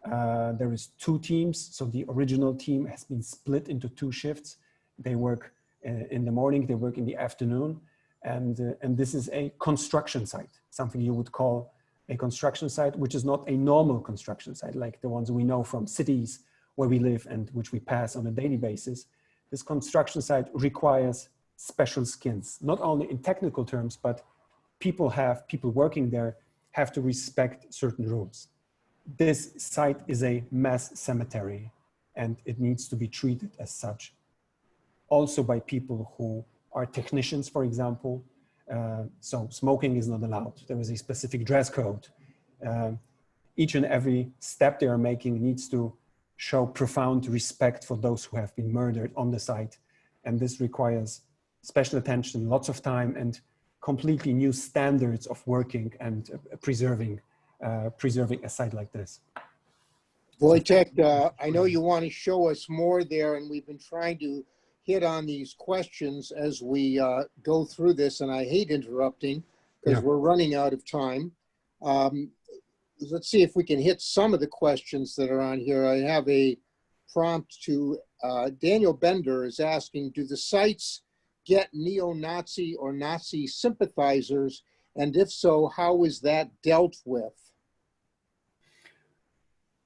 There is 2 teams. So the original team has been split into 2 shifts. They work in the morning, they work in the afternoon. And this is a construction site, something you would call a construction site, which is not a normal construction site like the ones we know from cities where we live and which we pass on a daily basis. This construction site requires special skills, not only in technical terms, but people working there have to respect certain rules. This site is a mass cemetery, and it needs to be treated as such. Also by people who are technicians, for example. So smoking is not allowed. There is a specific dress code. Each and every step they are making needs to show profound respect for those who have been murdered on the site. And this requires special attention, lots of time, and completely new standards of working and preserving a site like this. Wojciech, I know you want to show us more there, and we've been trying to hit on these questions as we go through this, and I hate interrupting because we're running out of time. Let's see if we can hit some of the questions that are on here. I have a prompt to Daniel Bender is asking, do the sites get neo-Nazi or Nazi sympathizers? And if so, how is that dealt with?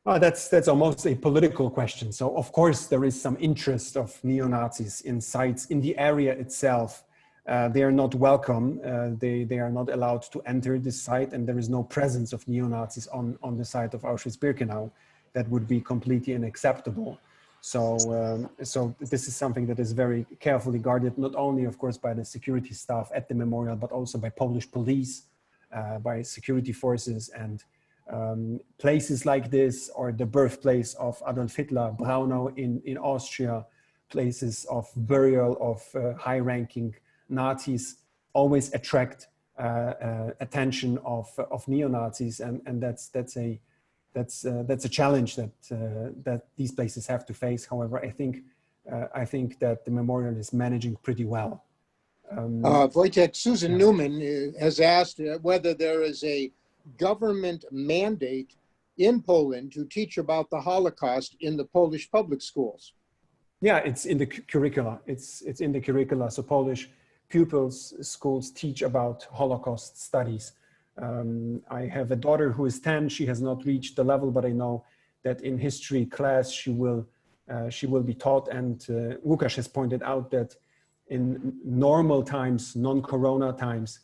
Oh, that's almost a political question. So of course there is some interest of neo-Nazis in sites in the area itself. They are not welcome. They are not allowed to enter this site, and there is no presence of neo-Nazis on the site of Auschwitz-Birkenau. That would be completely unacceptable. So this is something that is very carefully guarded, not only of course by the security staff at the memorial, but also by Polish police, by security forces, and places like this, or the birthplace of Adolf Hitler, Braunau in Austria, places of burial of high-ranking Nazis, always attract attention of neo-Nazis, and that's a challenge that these places have to face. However, I think that the memorial is managing pretty well. Wojciech, Susan Newman has asked whether there is a government mandate in Poland to teach about the Holocaust in the Polish public schools. Yeah, it's in the curricula. It's in the curricula. So Polish pupils, schools teach about Holocaust studies. I have a daughter who is 10. She has not reached the level, but I know that in history class she will be taught. And Łukasz has pointed out that in normal times, non-corona times,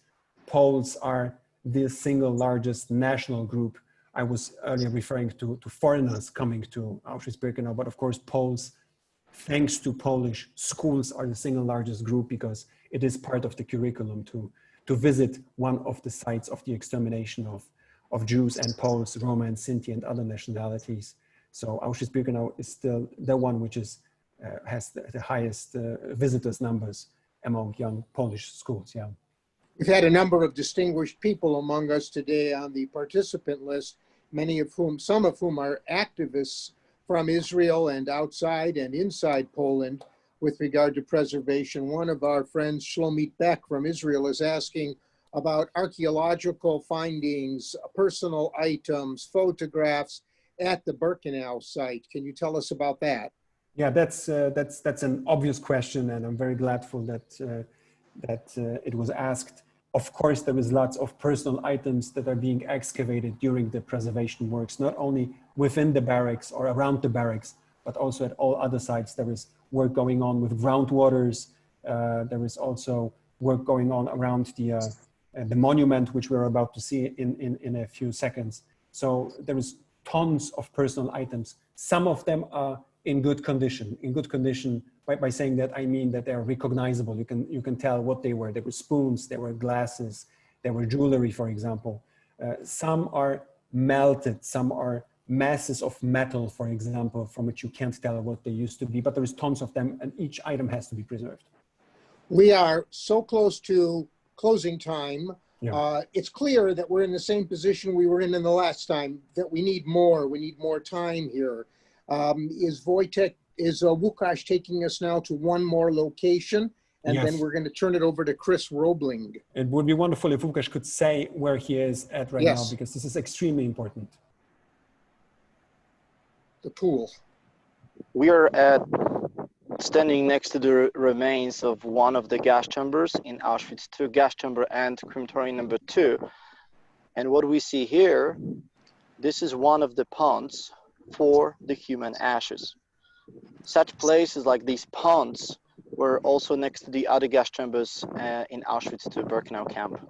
Poles are the single largest national group. I was earlier referring to foreigners coming to Auschwitz-Birkenau, but of course Poles, thanks to Polish schools, are the single largest group, because it is part of the curriculum to visit one of the sites of the extermination of Jews and Poles, Roma and Sinti and other nationalities. So Auschwitz-Birkenau is still the one which is has the highest visitors numbers among young Polish schools. Yeah. We've had a number of distinguished people among us today on the participant list, some of whom are activists from Israel and outside and inside Poland with regard to preservation. One of our friends, Shlomit Beck from Israel, is asking about archaeological findings, personal items, photographs at the Birkenau site. Can you tell us about that? Yeah, that's an obvious question, and I'm very gladful that it was asked. Of course, there is lots of personal items that are being excavated during the preservation works, not only within the barracks or around the barracks, but also at all other sites. There is work going on with groundwaters. There is also work going on around the monument, which we're about to see in a few seconds. So there is tons of personal items. Some of them are in good condition. In good condition, by saying that, I mean that they're recognizable. You can tell what they were. There were spoons, there were glasses, there were jewelry, for example. Some are melted, some are masses of metal, for example, from which you can't tell what they used to be, but there is tons of them, and each item has to be preserved. We are so close to closing time. Yeah. It's clear that we're in the same position we were in the last time, that we need more time here. Is Łukasz taking us now to one more location, and Yes. then we're going to turn it over to Chris Roebling. It would be wonderful if Łukasz could say where he is at right now, because this is extremely important. The pool. We are standing next to the remains of one of the gas chambers in Auschwitz II, gas chamber and crematory number 2. And what we see here, this is one of the ponds for the human ashes. Such places like these ponds were also next to the other gas chambers in Auschwitz II Birkenau camp.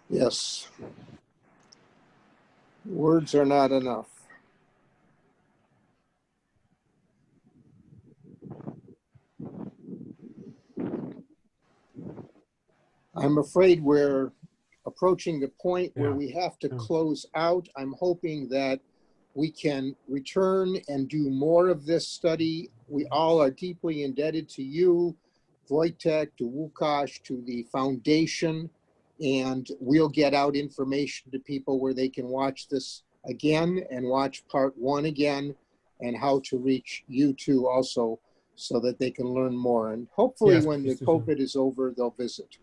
Yes. Words are not enough. I'm afraid we're approaching the point where we have to close out. I'm hoping that we can return and do more of this study. We all are deeply indebted to you, Wojciech, to Łukasz, to the foundation, and we'll get out information to people where they can watch this again and watch part 1 again, and how to reach you two also so that they can learn more. And hopefully when the COVID is over, they'll visit.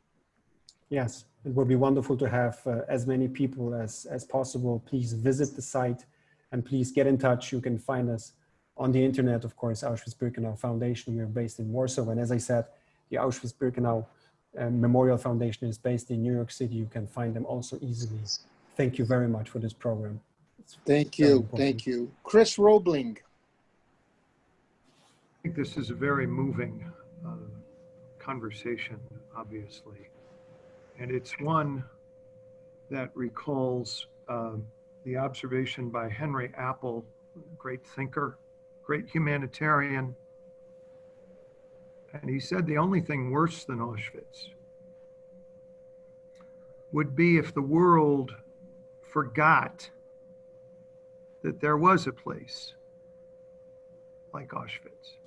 Yes, it would be wonderful to have as many people as possible. Please visit the site and please get in touch. You can find us on the internet, of course, Auschwitz-Birkenau Foundation. We are based in Warsaw. And as I said, the Auschwitz-Birkenau Memorial Foundation is based in New York City. You can find them also easily thank you very much for this program. Thank very you. important. Thank you. Chris Roebling. I think this is a very moving conversation, obviously. And it's one that recalls the observation by Henry Appel, great thinker, great humanitarian. And he said the only thing worse than Auschwitz would be if the world forgot that there was a place like Auschwitz.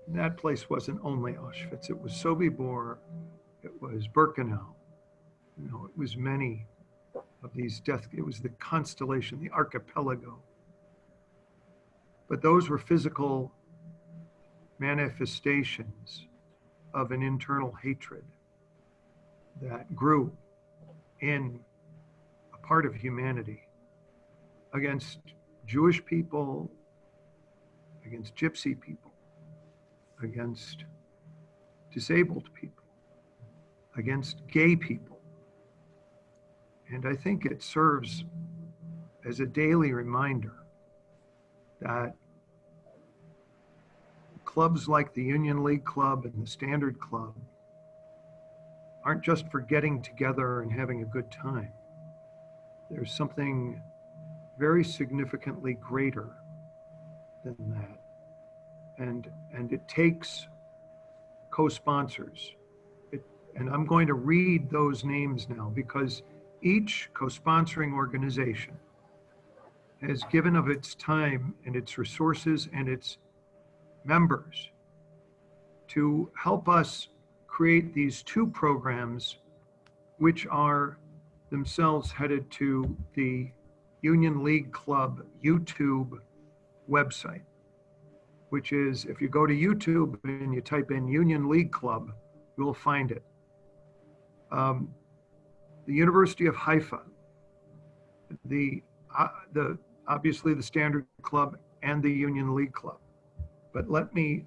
And that place wasn't only Auschwitz, it was Sobibor, it was Birkenau, it was many of these deaths, it was the constellation, the archipelago. But those were physical manifestations of an internal hatred that grew in a part of humanity against Jewish people, against Gypsy people, against disabled people, against gay people. And I think it serves as a daily reminder that clubs like the Union League Club and the Standard Club aren't just for getting together and having a good time. There's something very significantly greater than that. And it takes co-sponsors. And I'm going to read those names now because each co-sponsoring organization has given of its time and its resources and its members to help us create these two programs, which are themselves headed to the Union League Club YouTube website, which is, if you go to YouTube and you type in Union League Club, you'll find it. The University of Haifa, obviously the Standard Club and the Union League Club. But let me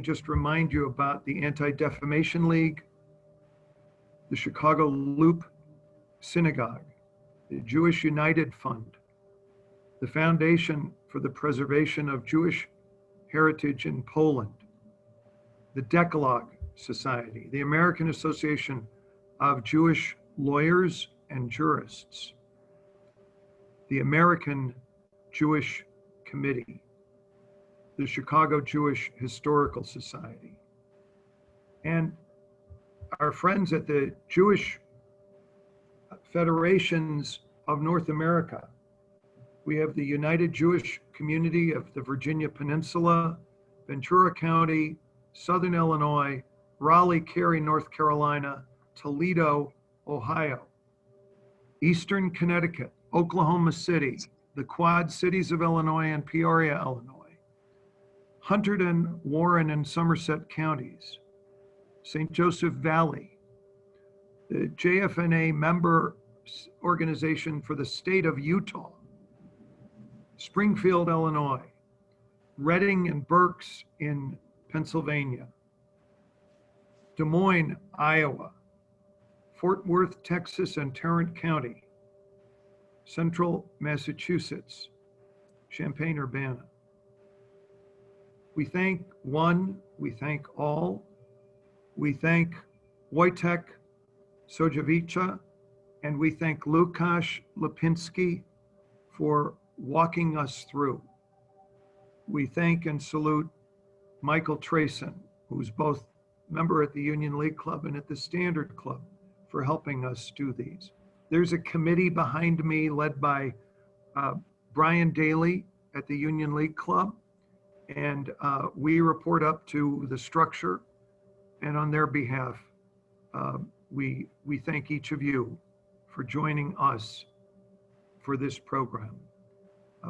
just remind you about the Anti-Defamation League, the Chicago Loop Synagogue, the Jewish United Fund, the Foundation for the Preservation of Jewish Heritage in Poland, the Decalogue Society, the American Association of Jewish Lawyers and Jurists, the American Jewish Committee, the Chicago Jewish Historical Society, and our friends at the Jewish Federations of North America. We have the United Jewish Community of the Virginia Peninsula, Ventura County, Southern Illinois, Raleigh, Cary, North Carolina, Toledo, Ohio, Eastern Connecticut, Oklahoma City, the Quad Cities of Illinois and Peoria, Illinois, Hunterdon, Warren, and Somerset counties, St. Joseph Valley, the JFNA member organization for the state of Utah, Springfield, Illinois, Reading and Berks in Pennsylvania, Des Moines, Iowa, Fort Worth, Texas, and Tarrant County, Central Massachusetts, Champaign-Urbana. We thank one, we thank all. We thank Wojciech Soczewica, and we thank Łukasz Lipinski for walking us through. We thank and salute Michael Traison, who's both member at the Union League Club and at the Standard Club, for helping us do these. There's a committee behind me led by Brian Daly at the Union League Club, and we report up to the structure, and on their behalf, we thank each of you for joining us for this program.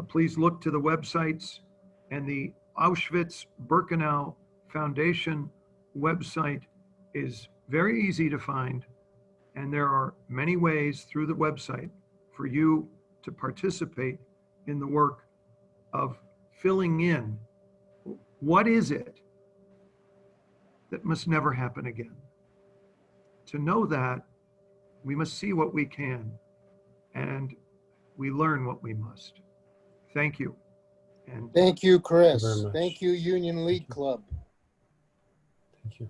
Please look to the websites, and the Auschwitz-Birkenau Foundation website is very easy to find, and there are many ways through the website for you to participate in the work of filling in what is it that must never happen again. To know that, we must see what we can. and we learn what we must. Thank you. And Thank you, Thank you very Chris. much. Thank you, Union League you. Club. Thank you.